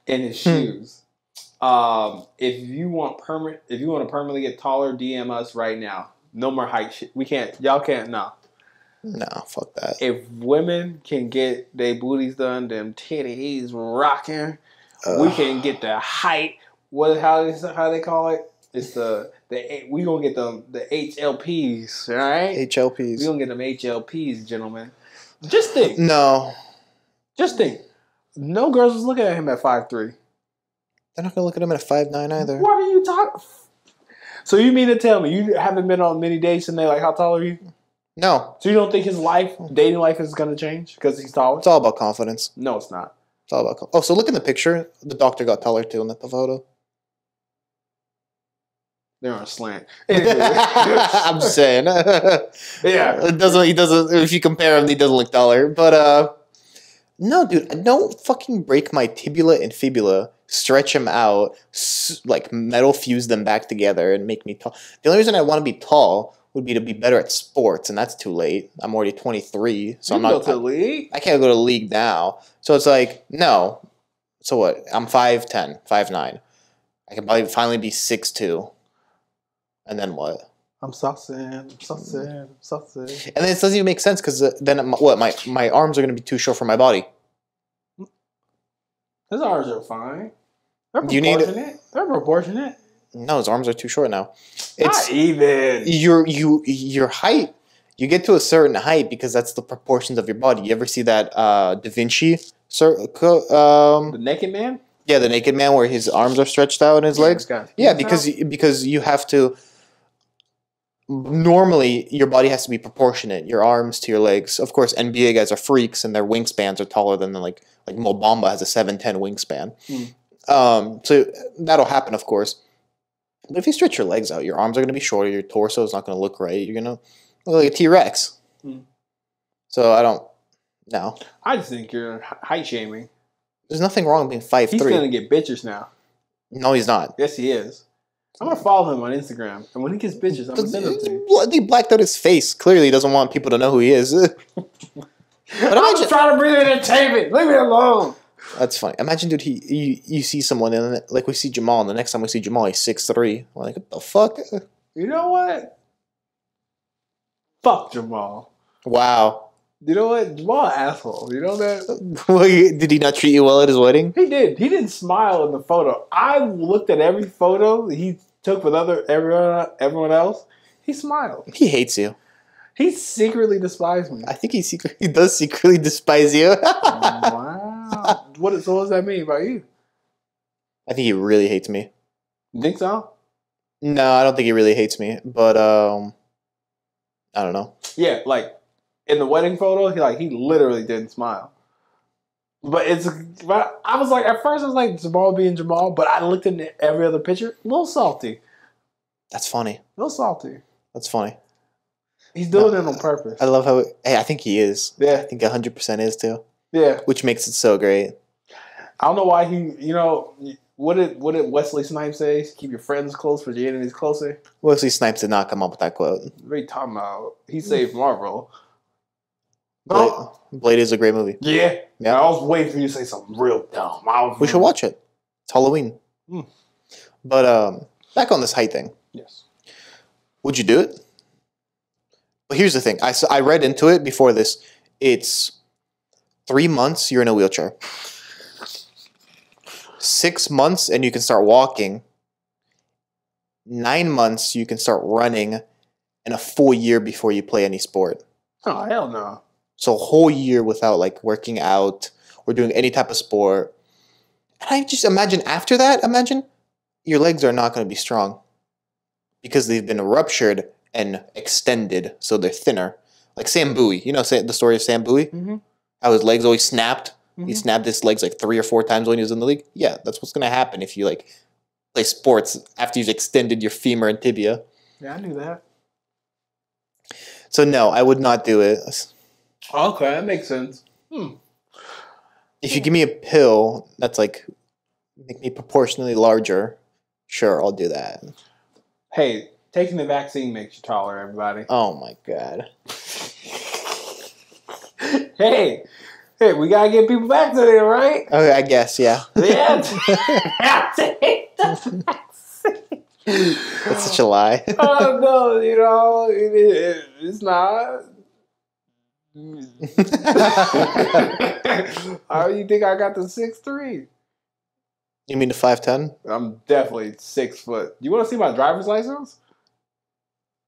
in his shoes. If you want to permanently get taller, DM us right now. No more height shit. We can't. Y'all can't. No. no, fuck that. If women can get their booties done, them titties rocking, we can get the height. How they call it? It's we gonna get the HLPs, right? HLPs. We gonna get them HLPs, gentlemen. Just think. No, Just think. No girls was looking at him at 5'3". they're not gonna look at him at a 5'9" either. What are you talking? So you mean to tell me you haven't been on many dates and they like, how tall are you? No, So you don't think his dating life is gonna change because he's taller? it's all about confidence. No, it's not. It's all about. Oh, so look in the picture. The doctor got taller too in the photo. They're on a slant. I'm just saying. Yeah. It doesn't. He doesn't. If you compare him, he doesn't look taller. But no, dude, don't fucking break my tibula and fibula. Stretch them out, like metal fuse them back together, and make me tall. The only reason I want to be tall would be to be better at sports, and that's too late. I'm already 23, so You I'm not. go to the league. I can't go to the league now. So it's like, no. So what? I'm 5'10", 5'9". I can probably finally be 6'2". And then what? I'm saucing. And then it doesn't even make sense because then what? My arms are going to be too short for my body. His arms are fine. They're You need- proportionate. They're proportionate. No, his arms are too short now. Not even. Your height. You get to a certain height because that's the proportions of your body. You ever see that Da Vinci The naked man? Yeah, the naked man where his arms are stretched out and his legs. Yeah, because you have to. Normally, your body has to be proportionate. Your arms to your legs. Of course, NBA guys are freaks, and their wingspans are taller than like Mo Bamba has a 7'10" wingspan. So that'll happen, of course. But if you stretch your legs out, your arms are going to be shorter. Your torso is not going to look right. You're going to look like a T-Rex. So I don't. No. I just think you're height shaming. There's nothing wrong with being 5'3". He's going to get bitches now. No, he's not. Yes, he is. I'm gonna follow him on Instagram, and when he gets bitches, I'm gonna send them to you. He blacked out his face. Clearly, he doesn't want people to know who he is. But I'm just trying to bring entertainment. Leave me alone. That's funny. Imagine, dude, you see someone, and like we see Jamal, and the next time we see Jamal, he's 6'3". We're like, what the fuck? You know what? Fuck Jamal. Wow. You know what? Jamal an asshole. You know that? Did he not treat you well at his wedding? He did. He didn't smile in the photo. I looked at every photo he took with everyone else. He smiled. He hates you. He secretly despised me. I think he does secretly despise you. Wow. So what does that mean about you? I think he really hates me. You think so? No, I don't think he really hates me, but I don't know. Yeah, like in the wedding photo, he literally didn't smile. But I was like, at first I was like, Jamal being Jamal, but I looked at every other picture, a little salty. That's funny. A little salty. That's funny. He's doing it on purpose. I love how. Hey, I think he is. Yeah. I think 100% is too. Yeah. Which makes it so great. I don't know why what did Wesley Snipes say? Keep your friends close, but your enemies closer. Wesley Snipes did not come up with that quote. What are you talking about? He saved Marvel. Blade is a great movie. Yeah. Yeah. I was waiting for you to say something real dumb. We should watch it. It's Halloween. But back on this height thing. Yes. Would you do it? Well, here's the thing. I read into it before this. It's 3 months you're in a wheelchair. 6 months and you can start walking. 9 months you can start running. And a full year before you play any sport. Oh, hell no. So a whole year without like working out or doing any type of sport. And I just imagine after that, your legs are not going to be strong. Because they've been ruptured and extended, so they're thinner. Like Sam Bowie. You know the story of Sam Bowie? Mm-hmm. How his legs always snapped? Mm-hmm. He snapped his legs like 3 or 4 times when he was in the league. Yeah, that's what's going to happen if you like play sports after you've extended your femur and tibia. Yeah, I knew that. So no, I would not do it. Okay, that makes sense. If you give me a pill that's like make me proportionally larger, sure, I'll do that. Hey, taking the vaccine makes you taller, everybody. Oh my god. Hey, we gotta get people vaccinated, right? Okay, I guess, yeah. Yeah. That's such a lie. Oh no, it's not. How do you think I got the 6'3"? You mean the 5'10"? I'm definitely 6 foot. You want to see my driver's license?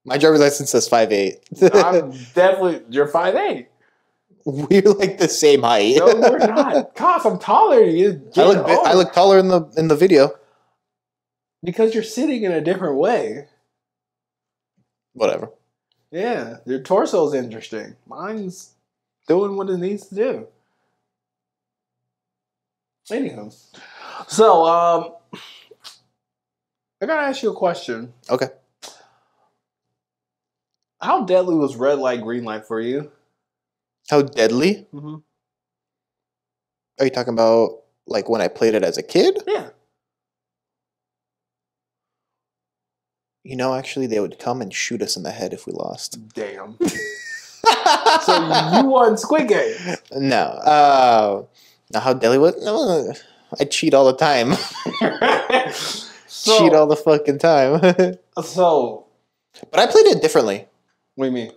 My driver's license says 5'8". I'm definitely. You're 5'8". We're like the same height. No, we're not. Gosh, I'm taller than you. I look taller in the video. Because you're sitting in a different way. Whatever. Yeah, your torso's interesting. Mine's doing what it needs to do. Anywho. So, I gotta ask you a question. Okay. How deadly was red light, green light for you? How deadly? Mm-hmm. Are you talking about like when I played it as a kid? Yeah. You know, actually, they would come and shoot us in the head if we lost. Damn. So you won Squid Game? No. Now, how deadly was? No, I cheat all the time. Cheat all the fucking time. But I played it differently. What do you mean?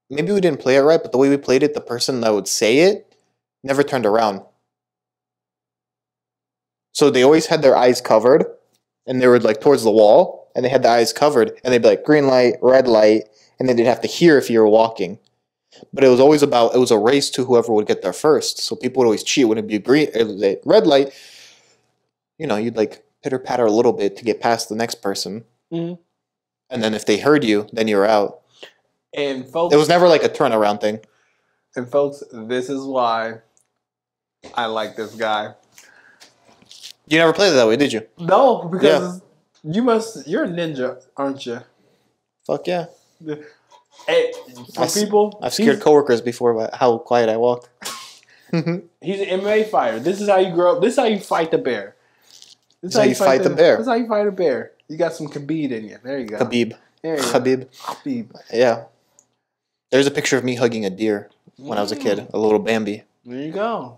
Maybe we didn't play it right, but the way we played it, the person that would say it never turned around. So they always had their eyes covered, and they were like towards the wall, and they had the eyes covered, and they'd be like green light, red light, and then they'd have to hear if you were walking. But it was always it was a race to whoever would get there first. So people would always cheat. When it'd be red light, you know, you'd like pitter patter a little bit to get past the next person. Mm-hmm. And then if they heard you, then you were out. And folks, it was never like a turnaround thing. And folks, this is why I like this guy. You never played it that way, did you? No, because you're a ninja, aren't you? Fuck yeah. Hey, I've scared coworkers before about how quiet I walk. He's an MMA fighter. This is how you grow up. This is how you fight the bear. This is how you fight the bear. That's how you fight a bear. You got some Khabib in you. There you go. Khabib. There you Khabib. go. Yeah. There's a picture of me hugging a deer when I was a kid, a little Bambi. There you go.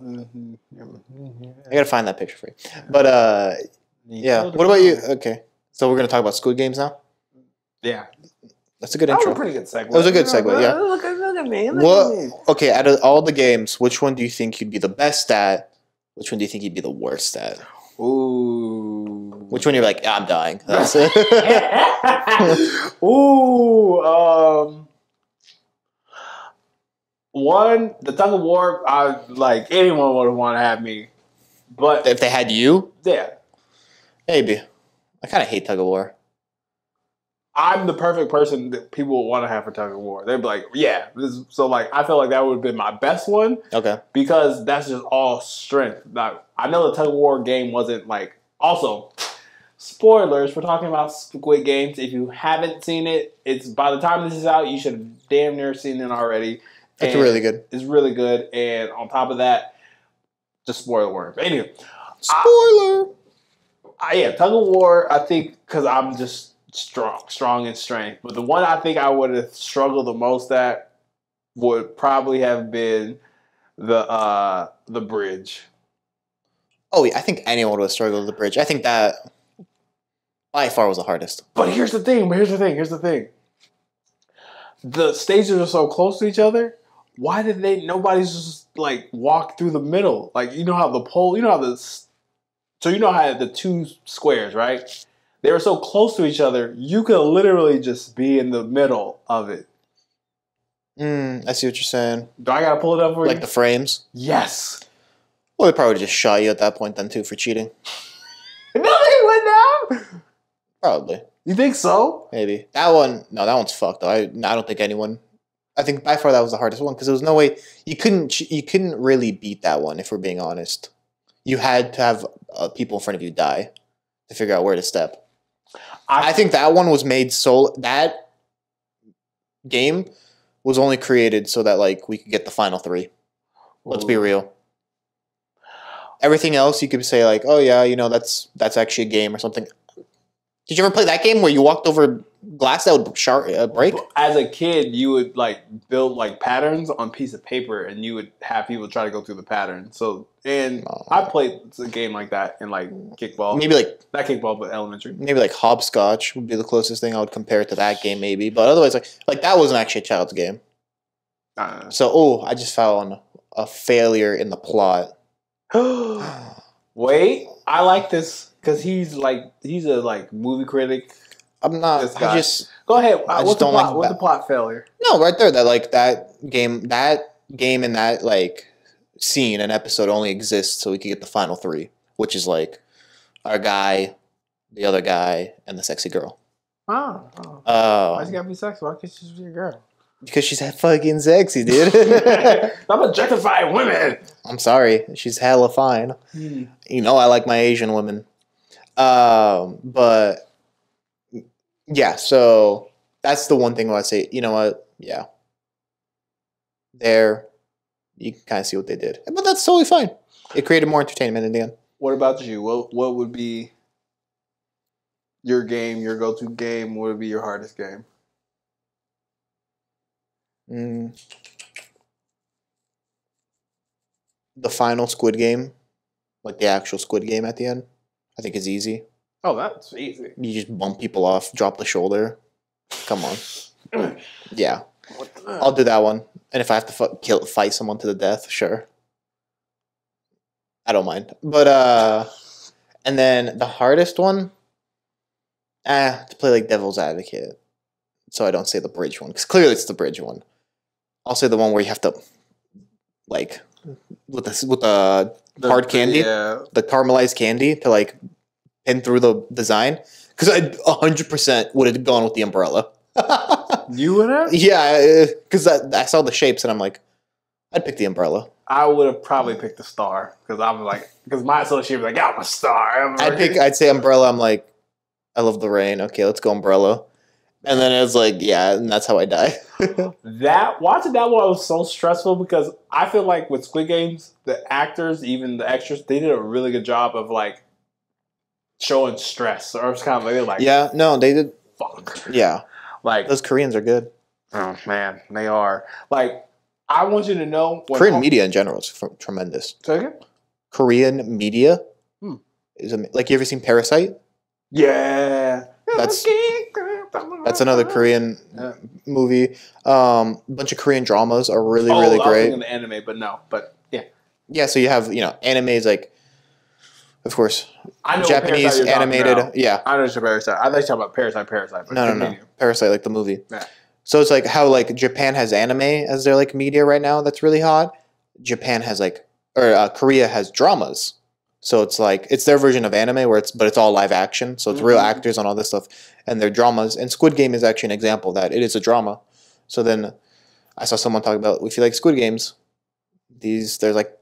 I gotta find that picture for you. But yeah. What about you? Okay. So we're gonna talk about Squid Games now. Yeah. That's a good That intro. was a pretty good segue. That was a good segue. Yeah. Look at me. What? Okay. Out of all the games, which one do you think you'd be the best at? Which one do you think you'd be the worst at? Ooh. Which one you're like, I'm dying. That's it. Ooh. One, the tug of war. I like anyone would want to have me, but If they had you, yeah, maybe. I kind of hate tug of war. I'm the perfect person that people would want to have for tug of war. They'd be like, yeah. So like, I feel like that would have been my best one. Okay. Because that's just all strength. Now, I know the tug of war game wasn't like. Also, spoilers. We're talking about Squid Games. If you haven't seen it, it's by the time this is out, you should have damn near seen it already. It's really good. It's really good, and on top of that, just spoiler warning. But anyway, spoiler. Yeah, tug of war. I think because I'm just strong in strength. But the one I think I would have struggled the most at would probably have been the bridge. Oh, yeah, I think anyone would have struggled with the bridge. I think that by far was the hardest. But here's the thing. The stages are so close to each other. Why did nobody's just like walk through the middle? Like, you know how the pole, you know how the two squares, right? They were so close to each other, you could literally just be in the middle of it. I see what you're saying. Do I gotta pull it up for you? Like the frames? Yes. Well, they probably just shot you at that point then too for cheating. No, they went down. Probably. You think so? Maybe. That one's fucked though. I don't think anyone. I think by far that was the hardest one because there was no way you couldn't really beat that one if we're being honest. You had to have people in front of you die to figure out where to step. I think that one was made so that game was only created so that like we could get the final three. Let's be real. Everything else you could say like, oh yeah, that's actually a game or something. Did you ever play that game where you walked over glass that would break? As a kid, you would like build like patterns on a piece of paper, and you would have people try to go through the pattern. So, I played a game like that in like kickball. Maybe like not kickball, but elementary. Maybe like hopscotch would be the closest thing I would compare it to that game, maybe. But otherwise, like that wasn't actually a child's game. So, I just found a failure in the plot. Wait, I like this. Because he's a movie critic. I'm not. Go ahead. What's the plot failure? No, right there. That game and that like scene and episode only exists so we can get the final three, which is like our guy, the other guy, and the sexy girl. Why's it gotta be sexy? Why can't she just be a girl? Because she's fucking sexy, dude. I'm objectifying women. I'm sorry. She's hella fine. You know I like my Asian women. But yeah, so that's the one thing where I say, you know what? Yeah. There, you can kind of see what they did. But that's totally fine. It created more entertainment in the end. What about you? What would be your game, your go-to game? What would be your hardest game? The final Squid Game, like the actual Squid Game at the end. I think is easy. Oh, that's easy. You just bump people off, drop the shoulder. Come on. Yeah. I'll do that one. And if I have to fight someone to the death, sure. I don't mind. But, and then the hardest one, to play like devil's advocate. So I don't say the bridge one. Because clearly it's the bridge one. I'll say the one where you have to, like, with the hard candy, the caramelized candy to like pin through the design. Because I 100% would have gone with the umbrella. You would have? Yeah, because I saw the shapes and I'm like, I'd pick the umbrella. I would have probably picked the star because I'm like, because my associate was like, yeah, I'm a star. I'd say umbrella. I'm like, I love the rain. Okay, let's go umbrella. And then it was like, yeah, and that's how I die. Watching that one was so stressful because I feel like with Squid Games, the actors, even the extras, they did a really good job of like showing stress or it's kind of like Yeah, no, they did. fuck. Yeah, Like those Koreans are good. oh man, they are. Like I want you to know when Korean media in general is tremendous. Second? Korean media is like, you ever seen Parasite? Yeah. That's another Korean movie. Bunch of Korean dramas are really I was great. thinking the anime, but no. But yeah. Yeah, so you have, anime is like, of course, I know Japanese animated. Yeah. I know it's a Parasite. I thought you were talking about Parasite. But No. Parasite, like the movie. Yeah. So it's like how like Japan has anime as their like media right now that's really hot. Japan has Korea has dramas. So it's like it's their version of anime but it's all live action. So it's real actors on all this stuff and their dramas. And Squid Game is actually an example of that it is a drama. So then I saw someone talk about if you like Squid Games, there's like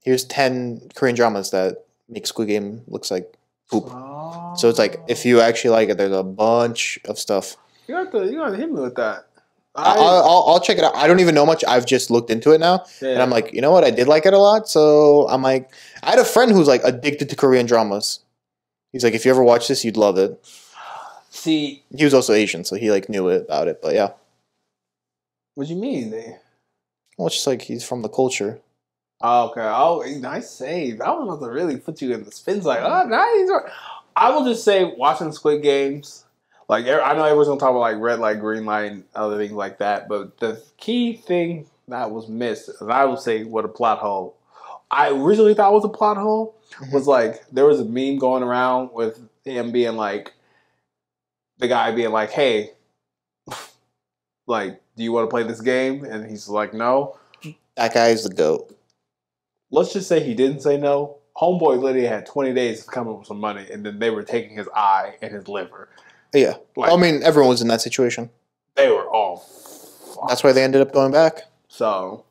here's 10 Korean dramas that make Squid Game looks like poop. Oh. So it's like if you actually like it, there's a bunch of stuff. You got to hit me with that. I'll check it out. I don't even know much. I've just looked into it now, and I'm like, you know what? I did like it a lot. So I'm like, I had a friend who's like addicted to Korean dramas. He's like, if you ever watch this, you'd love it. See, he was also Asian, so he like knew about it. But yeah, what do you mean? Well, it's just like he's from the culture. Oh, okay. Oh, nice save. I was about to really put you in the spins. Like, oh, nice. I will just say, watching Squid Games. Like, I know everyone's gonna talk about like red light, green light, and other things like that. But the key thing that was missed, and I would say, what a plot hole. I originally thought was a plot hole was like there was a meme going around with him being like, the guy being like, "Hey, like, do you want to play this game?" And he's like, "No." That guy is the GOAT. Let's just say he didn't say no. Homeboy literally had 20 days to come up with some money, and then they were taking his eye and his liver. Yeah. Like, I mean, everyone was in that situation. They were all fucked. That's why they ended up going back. So.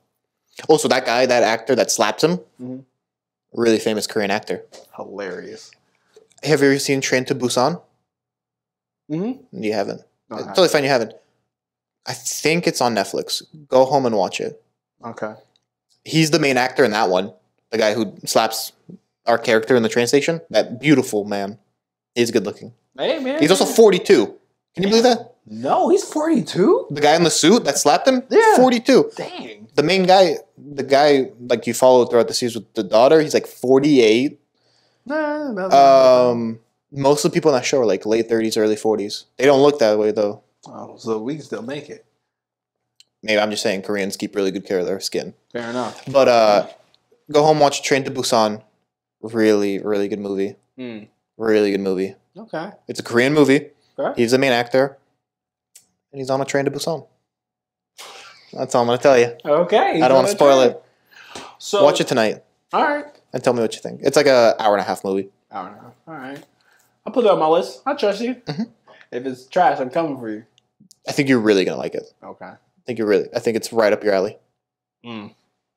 Also, that guy, that actor that slapped him, really famous Korean actor. Hilarious. Have you ever seen Train to Busan? Mm-hmm. You haven't. No, it's totally fine you haven't. I think it's on Netflix. Go home and watch it. Okay. He's the main actor in that one. The guy who slaps our character in the train station. That beautiful man. He's good looking. Hey, man. He's also 42. Can you believe that? No, he's 42? The guy in the suit that slapped him? Yeah. 42. Dang. The main guy, the guy like you follow throughout the series with the daughter, he's like 48. Most of the people in that show are like late 30s, early 40s. They don't look that way though. Oh, so we can still make it. Maybe I'm just saying Koreans keep really good care of their skin. Fair enough. But go home, watch Train to Busan. Really, really good movie. Really good movie. Okay. It's a Korean movie. Okay. He's the main actor. And he's on a train to Busan. That's all I'm going to tell you. Okay. I don't want to spoil it. So watch it tonight. All right. And tell me what you think. It's like an hour and a half movie. Hour and a half. All right. I'll put it on my list. I trust you. If it's trash, I'm coming for you. I think you're really going to like it. Okay. I think it's right up your alley.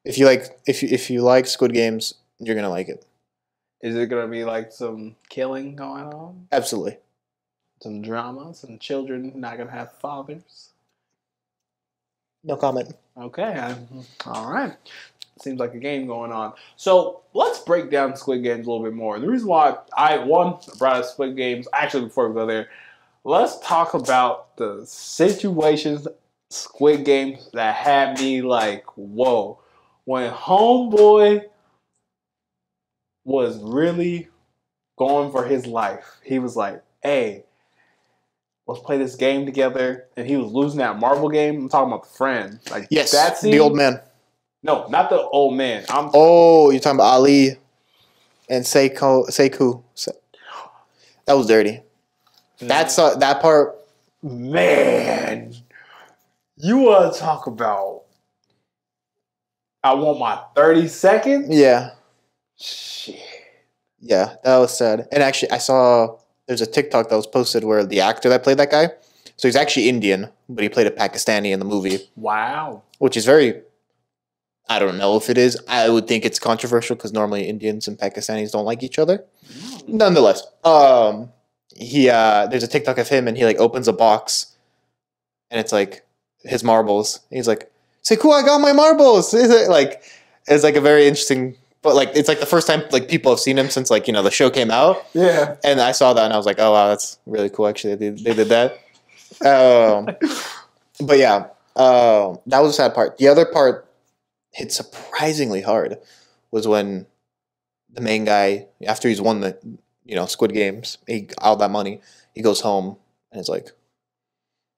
If you like Squid Games, you're going to like it. Is it going to be like some killing going on? Absolutely. Some drama? Some children not going to have fathers? No comment. Okay. All right. Seems like a game going on. So let's break down Squid Games a little bit more. The reason why I brought up Squid Games, actually before we go there, let's talk about the situations, Squid Games, that had me like, whoa. When Homeboy was really going for his life, he was like, hey, let's play this game together. And he was losing that marble game. I'm talking about the friend. Like, yes, that scene, the old man. No, not the old man. You're talking about Ali and Sekou. That was dirty. That's that part. Man, you want to talk about I want my 30 seconds? Yeah. Shit. Yeah, that was sad. And actually, I saw there's a TikTok that was posted where the actor that played that guy, so he's actually Indian, but he played a Pakistani in the movie. Wow. Which is very, I don't know if it is. I would think it's controversial because normally Indians and Pakistanis don't like each other. Nonetheless, there's a TikTok of him and he like opens a box and it's like his marbles. He's like, "Say cool, I got my marbles." It's like a very interesting But like it's like the first time like people have seen him since like the show came out. Yeah. And I saw that and I was like, oh wow, that's really cool. Actually, they did that. But yeah, that was the sad part. The other part hit surprisingly hard was when the main guy, after he's won the Squid Games, all that money, he goes home and it's like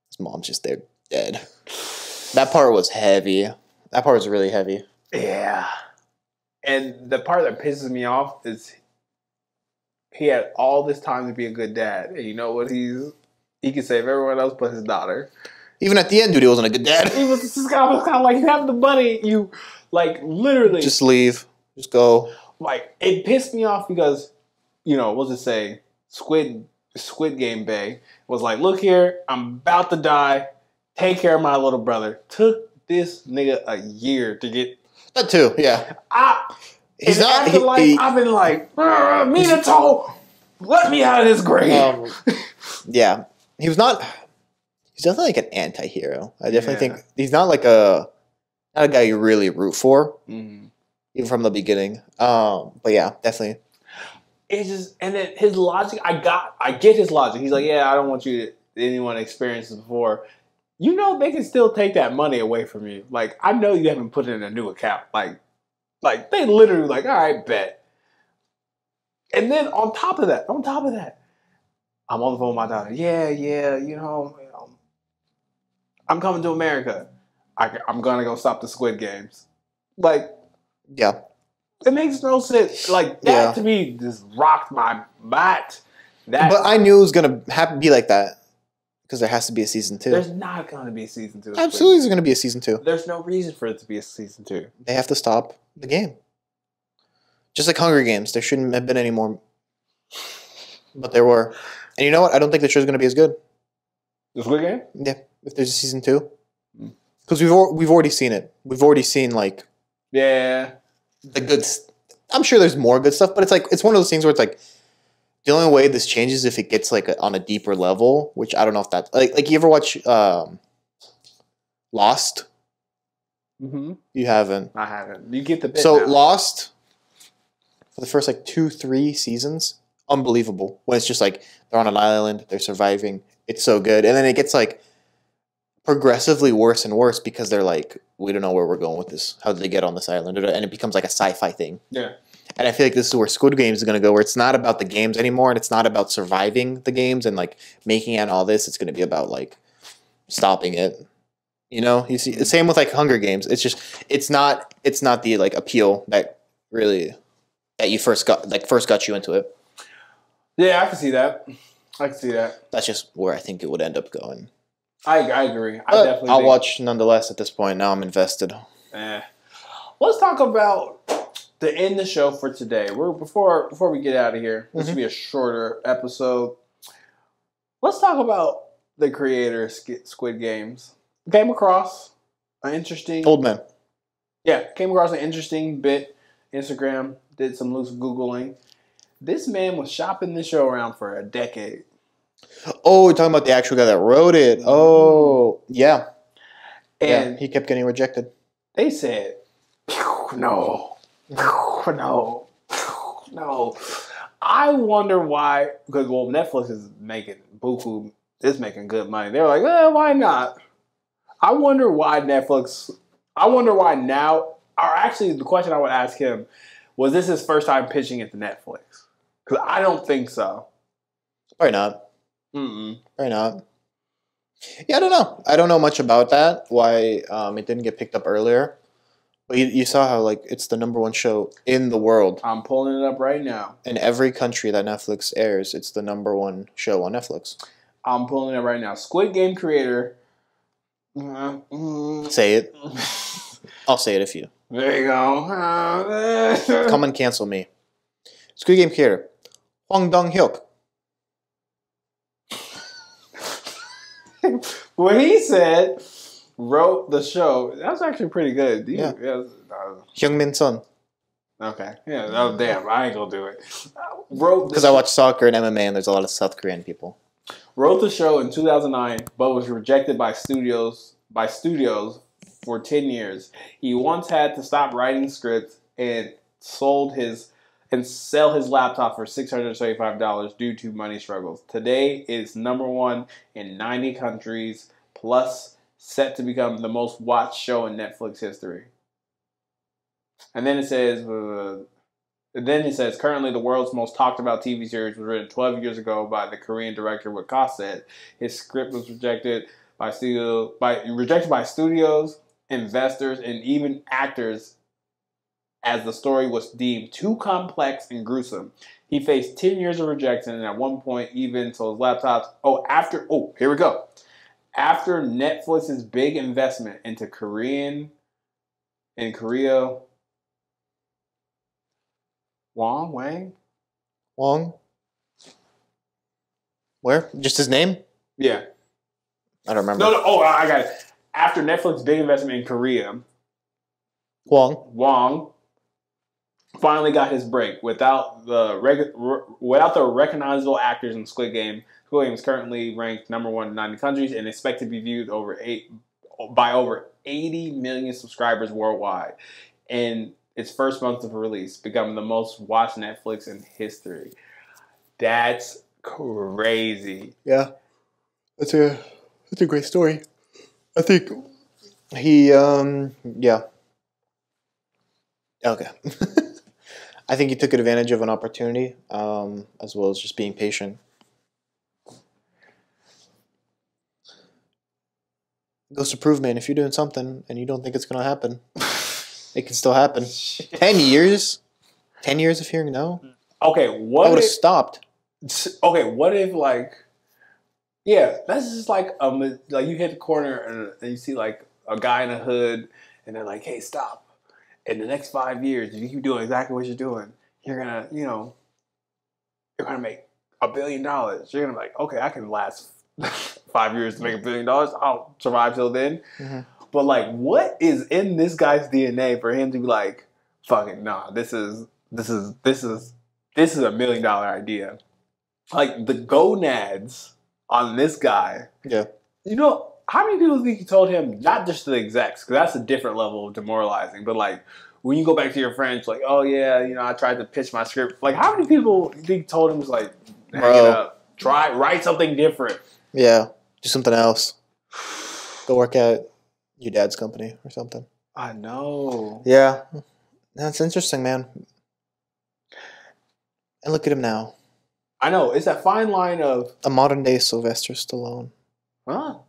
his mom's just there dead. That part was heavy. That part was really heavy. Yeah. And the part that pisses me off is he had all this time to be a good dad. And you know what he can save everyone else but his daughter. Even at the end, dude, he wasn't a good dad. He was just kind of like, you have the money, you like literally just leave. Just go. Like it pissed me off because, what's it say? Squid Game Bay was like, look here, I'm about to die. Take care of my little brother. Took this nigga a year to get. That too, yeah. He's not. I've been like, Minato, let me out of this grave. Yeah, he's definitely like an anti-hero. I definitely think he's not like not a guy you really root for, even from the beginning. But yeah, definitely. It's just, and then his logic. I get his logic. He's like, yeah, I don't want anyone to experience this before. They can still take that money away from you. Like, I know you haven't put it in a new account. Like they literally like, all right, bet. And then on top of that, I'm on the phone with my daughter. Yeah, I'm coming to America. I'm gonna go stop the Squid Games. Like, yeah, it makes no sense. Like that to me just rocked my butt. But I knew it was gonna be like that. Because there has to be a season 2. There's not going to be a season 2. Absolutely, there's going to be a season 2. There's no reason for it to be a season 2. They have to stop the game. Just like Hunger Games, there shouldn't have been any more. But there were. And you know what? I don't think the show's going to be as good. The Squid Game? Yeah, if there's a season 2. Because we've already seen it. We've already seen like. Yeah. The good. I'm sure there's more good stuff, but it's one of those things where it's like. The only way this changes if it gets like on a deeper level, which I don't know if that's like you ever watch Lost? Mm-hmm. You haven't. I haven't. You get the bit so now. Lost for the first like 2-3 seasons, unbelievable. When it's just like they're on an island, they're surviving. It's so good, and then it gets like progressively worse and worse because they're like, we don't know where we're going with this. How did they get on this island? And it becomes like a sci-fi thing. Yeah. And I feel like this is where Squid Games is going to go, where it's not about the games anymore, and it's not about surviving the games and like making it and all this. It's going to be about like stopping it. You see, the same with like Hunger Games. It's just it's not the like appeal that you first got you into it. Yeah, I can see that. That's just where I think it would end up going. I agree. I'll watch nonetheless. At this point, now I'm invested. Let's talk about. To end the show for today, before we get out of here, this will be a shorter episode. Let's talk about the creator of Squid Games. Came across an interesting... Old man. Yeah, came across an interesting bit. Instagram, did some loose Googling. This man was shopping this show around for a decade. Oh, you're talking about the actual guy that wrote it. Oh, yeah. And he kept getting rejected. They said, no. No. I wonder why, because Netflix is making buku, is making good money. They're like, why not? I wonder why now, or actually the question I would ask him, was this his first time pitching it to Netflix? Because I don't think so. Probably not. Probably not. Yeah, I don't know. I don't know much about that, why it didn't get picked up earlier. But you saw how like it's the #1 show in the world. I'm pulling it up right now. In every country that Netflix airs, it's the #1 show on Netflix. I'm pulling it up right now. Squid Game creator. Say it. I'll say it if you. There you go. Come and cancel me. Squid Game creator. Hwang Dong-hyuk. When he said... wrote the show. That's actually pretty good. Hyung-min Son. Okay. Yeah. Oh, damn. I ain't gonna do it. Wrote because I watch soccer and MMA, and there's a lot of South Korean people. Wrote the show in 2009, but was rejected by studios for 10 years. He once had to stop writing scripts and sold his and sell his laptop for $675 due to money struggles. Today it's #1 in 90 countries, plus set to become the most watched show in Netflix history. And then it says, currently the world's most talked about TV series was written 12 years ago by the Korean director Wakaset. His script was rejected by studios, investors, and even actors, as the story was deemed too complex and gruesome. He faced 10 years of rejection, and at one point even sold his laptops. Here we go. After Netflix's big investment into Korea, Wang? Wong? Where? Just his name? Yeah. I don't remember. No, I got it. After Netflix's big investment in Korea, Wong finally got his break without the recognizable actors in Squid Game. Squid Game is currently ranked #1 in 90 countries and expected to be viewed by over 80 million subscribers worldwide in its first month of release, becoming the most watched Netflix in history. That's crazy. Yeah, that's a great story. I think he yeah. Okay. I think he took advantage of an opportunity, as well as just being patient. It goes to prove, man, if you're doing something and you don't think it's going to happen, it can still happen. 10 years? 10 years of hearing no? Okay, I would have stopped. Okay, what if, like, that's just like you hit the corner and you see, like, a guy in a hood and they're like, hey, stop. In the next 5 years, if you keep doing exactly what you're doing, you're going to, you're going to make $1 billion. You're going to be like, okay, I can last 5 years to make $1 billion. I'll survive till then. Mm-hmm. But, like, what is in this guy's DNA for him to be like, fucking nah, this is a $1 million idea. Like, the gonads on this guy. Yeah. How many people think you told him, not just the execs, because that's a different level of demoralizing, but, like, when you go back to your friends, like, oh, yeah, I tried to pitch my script. Like, how many people think you told him, was like, hang it up, write something different? Yeah, do something else. Go work at your dad's company or something. I know. Yeah. That's interesting, man. And look at him now. I know. It's that fine line of... a modern-day Sylvester Stallone. Huh?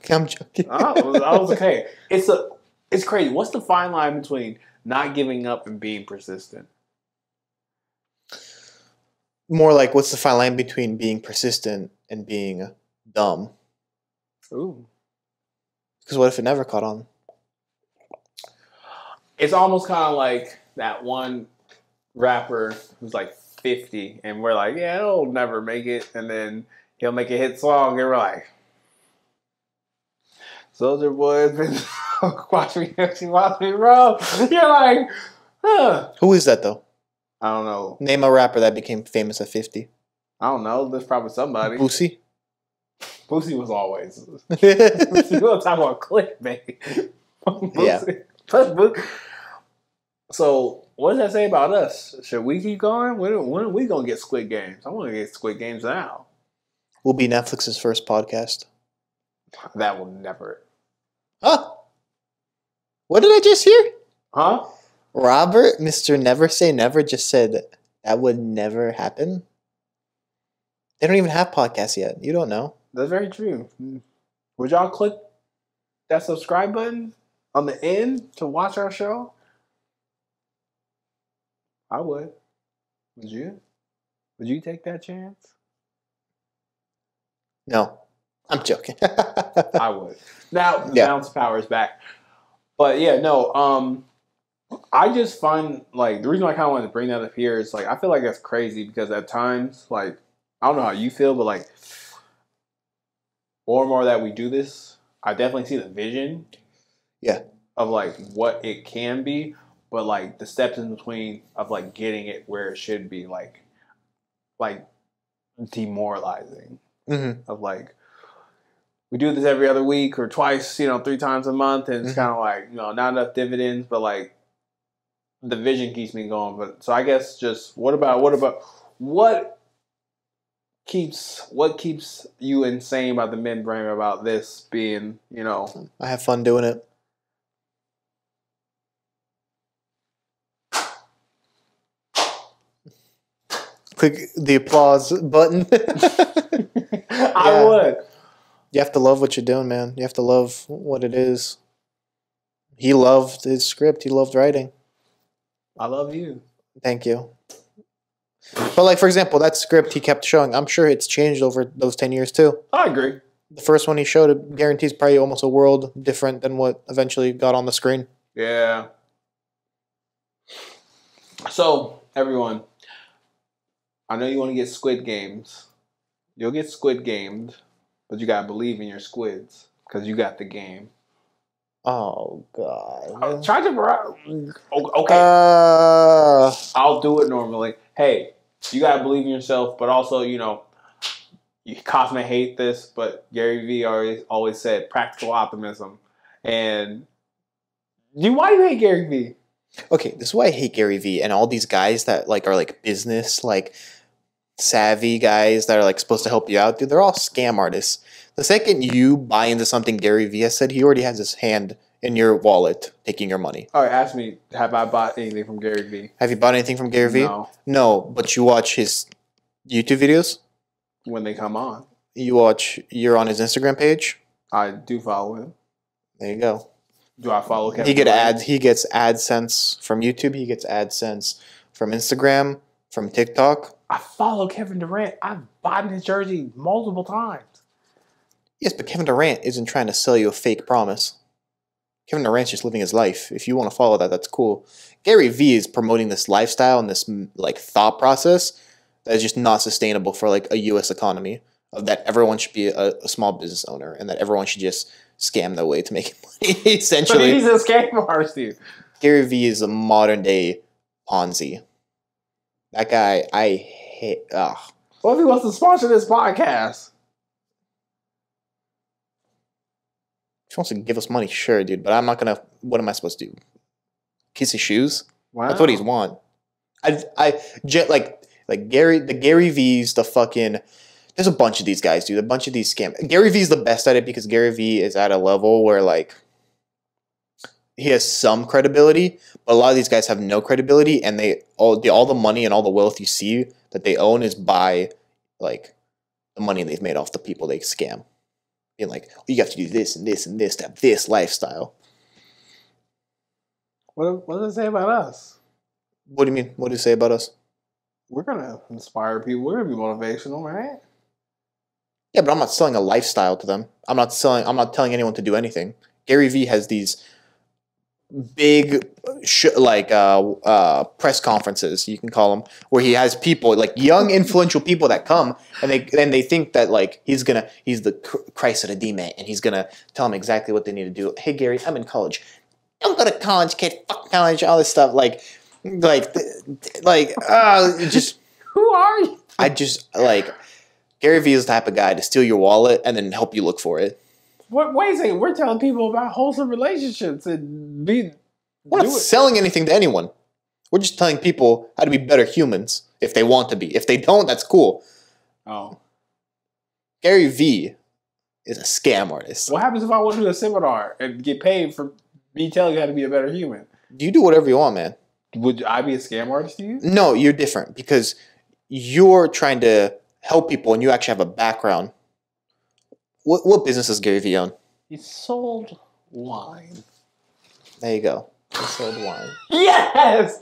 I'm joking. Oh, I was okay. It's crazy. What's the fine line between not giving up and being persistent? More like, what's the fine line between being persistent and being dumb? Ooh. Because what if it never caught on? It's almost kind of like that one rapper who's like 50, and we're like, yeah, he'll never make it, and then he'll make a hit song, and we're like, Soldier Boy's been watch me, bro. You're like, huh. Who is that though? I don't know. Name a rapper that became famous at 50. I don't know. There's probably somebody. Boosie? Boosie was always. You want to talk about clickbait? Yeah. So, what does that say about us? Should we keep going? When are we going to get Squid Games? I want to get Squid Games now. We'll be Netflix's first podcast. That will never. Huh? What did I just hear? Huh? Robert, Mr. Never Say Never, just said that would never happen. They don't even have podcasts yet. You don't know. That's very true. Would y'all click that subscribe button on the end to watch our show? I would. Would you? Would you take that chance? No. I'm joking. I would. Now, the balance of power is back. But yeah, no, I just find, like, the reason I kind of wanted to bring that up here is, like, I feel like that's crazy because at times, like, I don't know how you feel, but, like, more and more that we do this, I definitely see the vision. Yeah. Of, like, what it can be, but, like, the steps in between of, like, getting it where it should be, like demoralizing. Mm-hmm. Of, like, we do this every other week or twice, 3 times a month, and it's kind of like, not enough dividends, but, like, the vision keeps me going. But so I guess just what keeps you insane about the membrane about this being, you know? I have fun doing it. Click the applause button. I would. You have to love what you're doing, man. You have to love what it is. He loved his script. He loved writing. I love you. Thank you. But like, for example, that script he kept showing, I'm sure it's changed over those 10 years too. I agree. The first one he showed, it guarantees probably almost a world different than what eventually got on the screen. Yeah. So, everyone, I know you want to get Squid Games. You'll get Squid Gamed, but you gotta believe in your squids because you got the game. Oh, God. Try to... Okay. I'll do it normally. Hey, you gotta believe in yourself, but also, you know, Cos may hate this, but Gary Vee always said practical optimism. And why do you hate Gary Vee? Okay, this is why I hate Gary Vee and all these guys that like are like business, like savvy guys that are like supposed to help you out. Dude, they're all scam artists. The second you buy into something Gary Vee has said, he already has his hand in your wallet taking your money. All right, ask me, have I bought anything from Gary Vee? Have you bought anything from Gary Vee? No. No, but you watch his YouTube videos? When they come on. You're on his Instagram page? I do follow him. There you go. Do I follow Kevin? He gets AdSense from YouTube. He gets AdSense from Instagram, from TikTok. I follow Kevin Durant. I've bought his jersey multiple times. Yes, but Kevin Durant isn't trying to sell you a fake promise. Kevin Durant's just living his life. If you want to follow that, that's cool. Gary Vee is promoting this lifestyle and this like thought process that is just not sustainable for like a U.S. economy. Of that everyone should be a small business owner and that everyone should just scam their way to make money. Essentially, but he's a scam artist, dude. Gary Vee is a modern day Ponzi. That guy, I hate. Ugh. What if he wants to sponsor this podcast? If he wants to give us money, sure, dude. But I'm not gonna. What am I supposed to do? Kiss his shoes? Wow. That's what he's want. Like Gary, the Gary V's, the fucking. There's a bunch of these guys, dude. A bunch of these scams. Gary Vee's the best at it because Gary Vee is at a level where like he has some credibility, but a lot of these guys have no credibility, and all the money and all the wealth you see that they own is by like the money they've made off the people they scam. Being like, oh, you have to do this and this and this to have this lifestyle. What does it say about us? What do you mean? What does it say about us? We're gonna inspire people. We're gonna be motivational, right? Yeah, but I'm not selling a lifestyle to them. I'm not telling anyone to do anything. Gary Vee has these big press conferences, you can call them, where he has people like young influential people that come and they think that like he's the Christ redeemer and he's gonna tell them exactly what they need to do. Hey Gary, I'm in college. Don't go to college, kid. Fuck college. All this stuff just. Who are you? I just like Gary Vee is the type of guy to steal your wallet and then help you look for it. Wait a second. We're telling people about wholesome relationships and we're not selling anything to anyone. We're just telling people how to be better humans if they want to be. If they don't, that's cool. Oh. Gary Vee is a scam artist. What happens if I want to do a seminar and get paid for me telling you how to be a better human? You do whatever you want, man. Would I be a scam artist to you? No, you're different because you're trying to help people and you actually have a background. What business does Gary Vee own? He sold wine. There you go. He sold wine. Yes!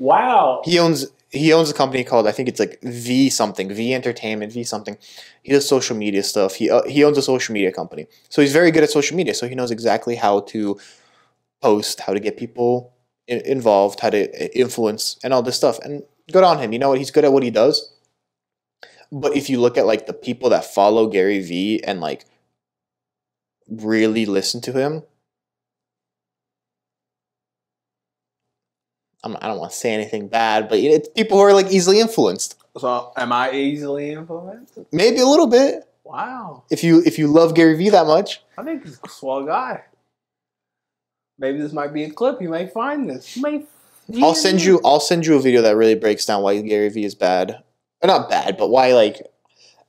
Wow. He owns a company called, I think it's like V something, V Entertainment, V something. He does social media stuff. He owns a social media company. So he's very good at social media. So he knows exactly how to post, how to get people involved, how to influence and all this stuff. And good on him. You know what? He's good at what he does. But if you look at like the people that follow Gary Vee and like really listen to him, I don't want to say anything bad, but it's people who are like easily influenced. So am I easily influenced? Maybe a little bit. Wow. If you love Gary Vee that much. I think he's a swell guy. Maybe this might be a clip. He may find this. He may I'll send you a video that really breaks down why Gary Vee is bad. Or not bad, but why, like,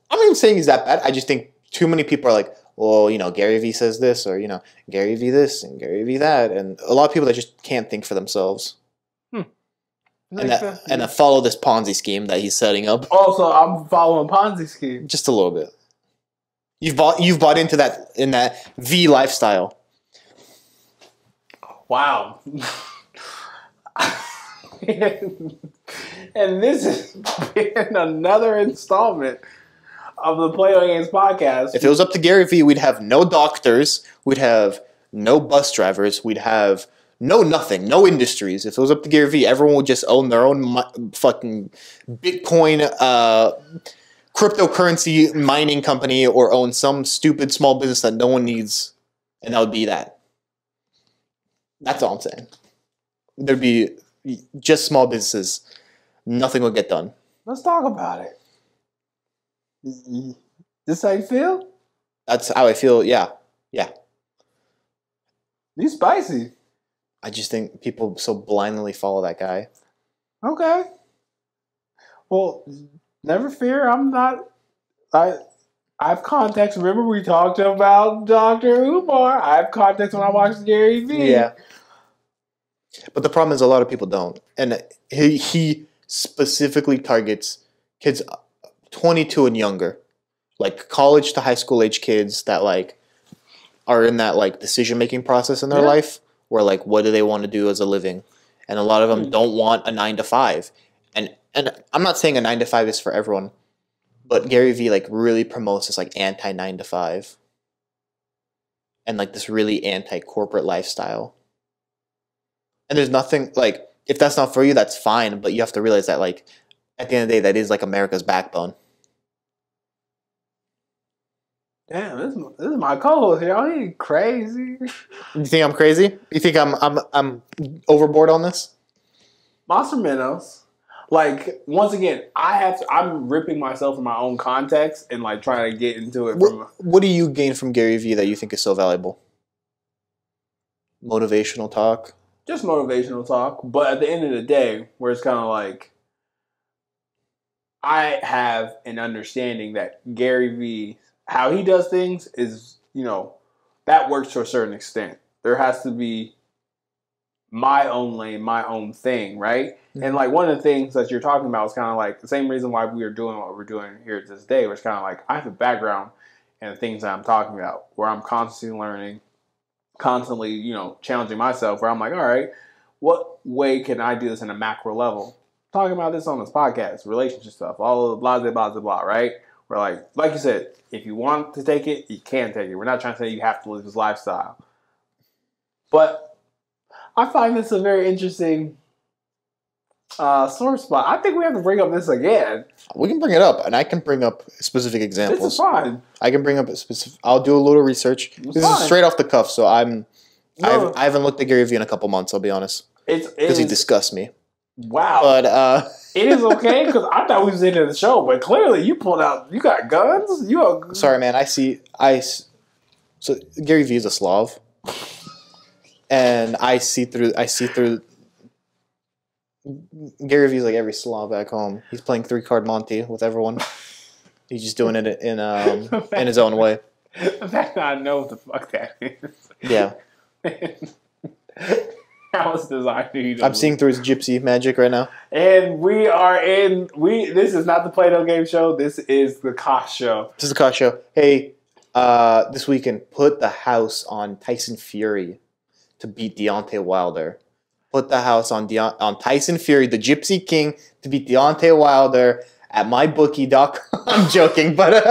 I'm not even saying he's that bad. I just think too many people are like, well, you know, Gary Vee says this, or, you know, Gary Vee this and Gary Vee that. And a lot of people that just can't think for themselves. And that follow this Ponzi scheme that he's setting up. Also, I'm following Ponzi scheme. Just a little bit. You've bought into that in that V lifestyle. Wow. And this has been another installment of the Play No Games podcast. If it was up to Gary Vee, we'd have no doctors, we'd have no bus drivers, we'd have no nothing, no industries. If it was up to Gary Vee, everyone would just own their own fucking Bitcoin, cryptocurrency mining company, or own some stupid small business that no one needs, and that would be that. That's all I'm saying. There'd be just small businesses. Nothing will get done. Let's talk about it. This how you feel? That's how I feel. Yeah. You spicy. I just think people so blindly follow that guy. Okay. Well, never fear. I'm not. I have context. Remember we talked about Dr. Umar. I have context when I watched Gary Vee. Yeah. But the problem is a lot of people don't. And he specifically targets kids 22 and younger. Like college to high school age kids that like are in that like decision-making process in their life where like what do they want to do as a living? And a lot of them don't want a 9-to-5. And I'm not saying a 9-to-5 is for everyone, but Gary Vee like really promotes this like anti 9-to-5 and like this really anti-corporate lifestyle. And there's nothing like, if that's not for you, that's fine. But you have to realize that like at the end of the day, that is like America's backbone. Damn, this is my co-host here. Oh, he crazy. You think I'm crazy? You think I'm overboard on this? Monster Minnows. Like, once again, I'm ripping myself from my own context and like trying to get into it. What do you gain from Gary Vee that you think is so valuable? Motivational talk? Just motivational talk. But at the end of the day, where it's kind of like, I have an understanding that Gary Vee, how he does things is, you know, that works to a certain extent. There has to be my own lane, my own thing, right? Mm-hmm. And like one of the things that you're talking about is kind of like the same reason why we are doing what we're doing here this day, which kind of like I have a background in the things that I'm talking about, where I'm constantly learning, constantly, you know, challenging myself, where I'm like, all right, what way can I do this in a macro level? Talking about this on this podcast, relationship stuff, all of blah, blah, blah, blah, blah, right? We're like you said, if you want to take it, you can take it. We're not trying to say you have to live this lifestyle. But I find this a very interesting sore spot. I think we have to bring up this again. We can bring it up, and I can bring up specific examples. This is fine. I can bring up a specific. I'll do a little research. This is straight off the cuff, so I haven't looked at Gary Vee in a couple months. I'll be honest, because he disgusts me. Wow. But it is okay because I thought we was into the show, but clearly you pulled out. You got guns. Sorry, man. So Gary Vee is a Slav, and I see through. Gary Vee's like every Slav back home. He's playing 3-card Monty with everyone. He's just doing it in his own way. The fact that I know what the fuck that is. Yeah. How was designed? I'm seeing through his gypsy magic right now. And we are in. This is not the Play No Game show. This is the Kosh show. This is the Kosh show. Hey, this weekend, put the house on Tyson Fury to beat Deontay Wilder. Put the house on Tyson Fury, the Gypsy King, to beat Deontay Wilder at mybookie.com. I'm joking, but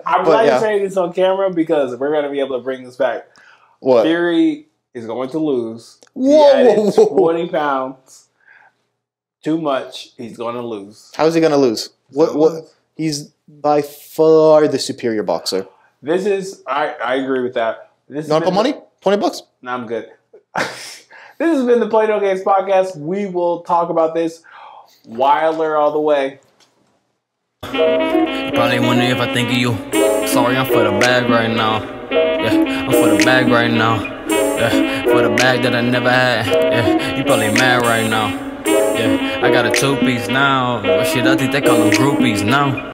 I'm glad you're saying this on camera because we're going to be able to bring this back. What? Fury is going to lose. Whoa. 20 pounds. Too much. He's going to lose. How is he going to lose? What? He's by far the superior boxer. This is. I agree with that. You want to put money? $20? No, I'm good. This has been the Play No Games podcast. We will talk about this Wilder all the way. Probably wondering if I think of you. Sorry, I'm for the bag right now. Yeah, I'm for the bag right now. Yeah, for the bag that I never had. Yeah, you probably mad right now. Yeah, I got a 2-piece now. But shit, I think they call them groupies now.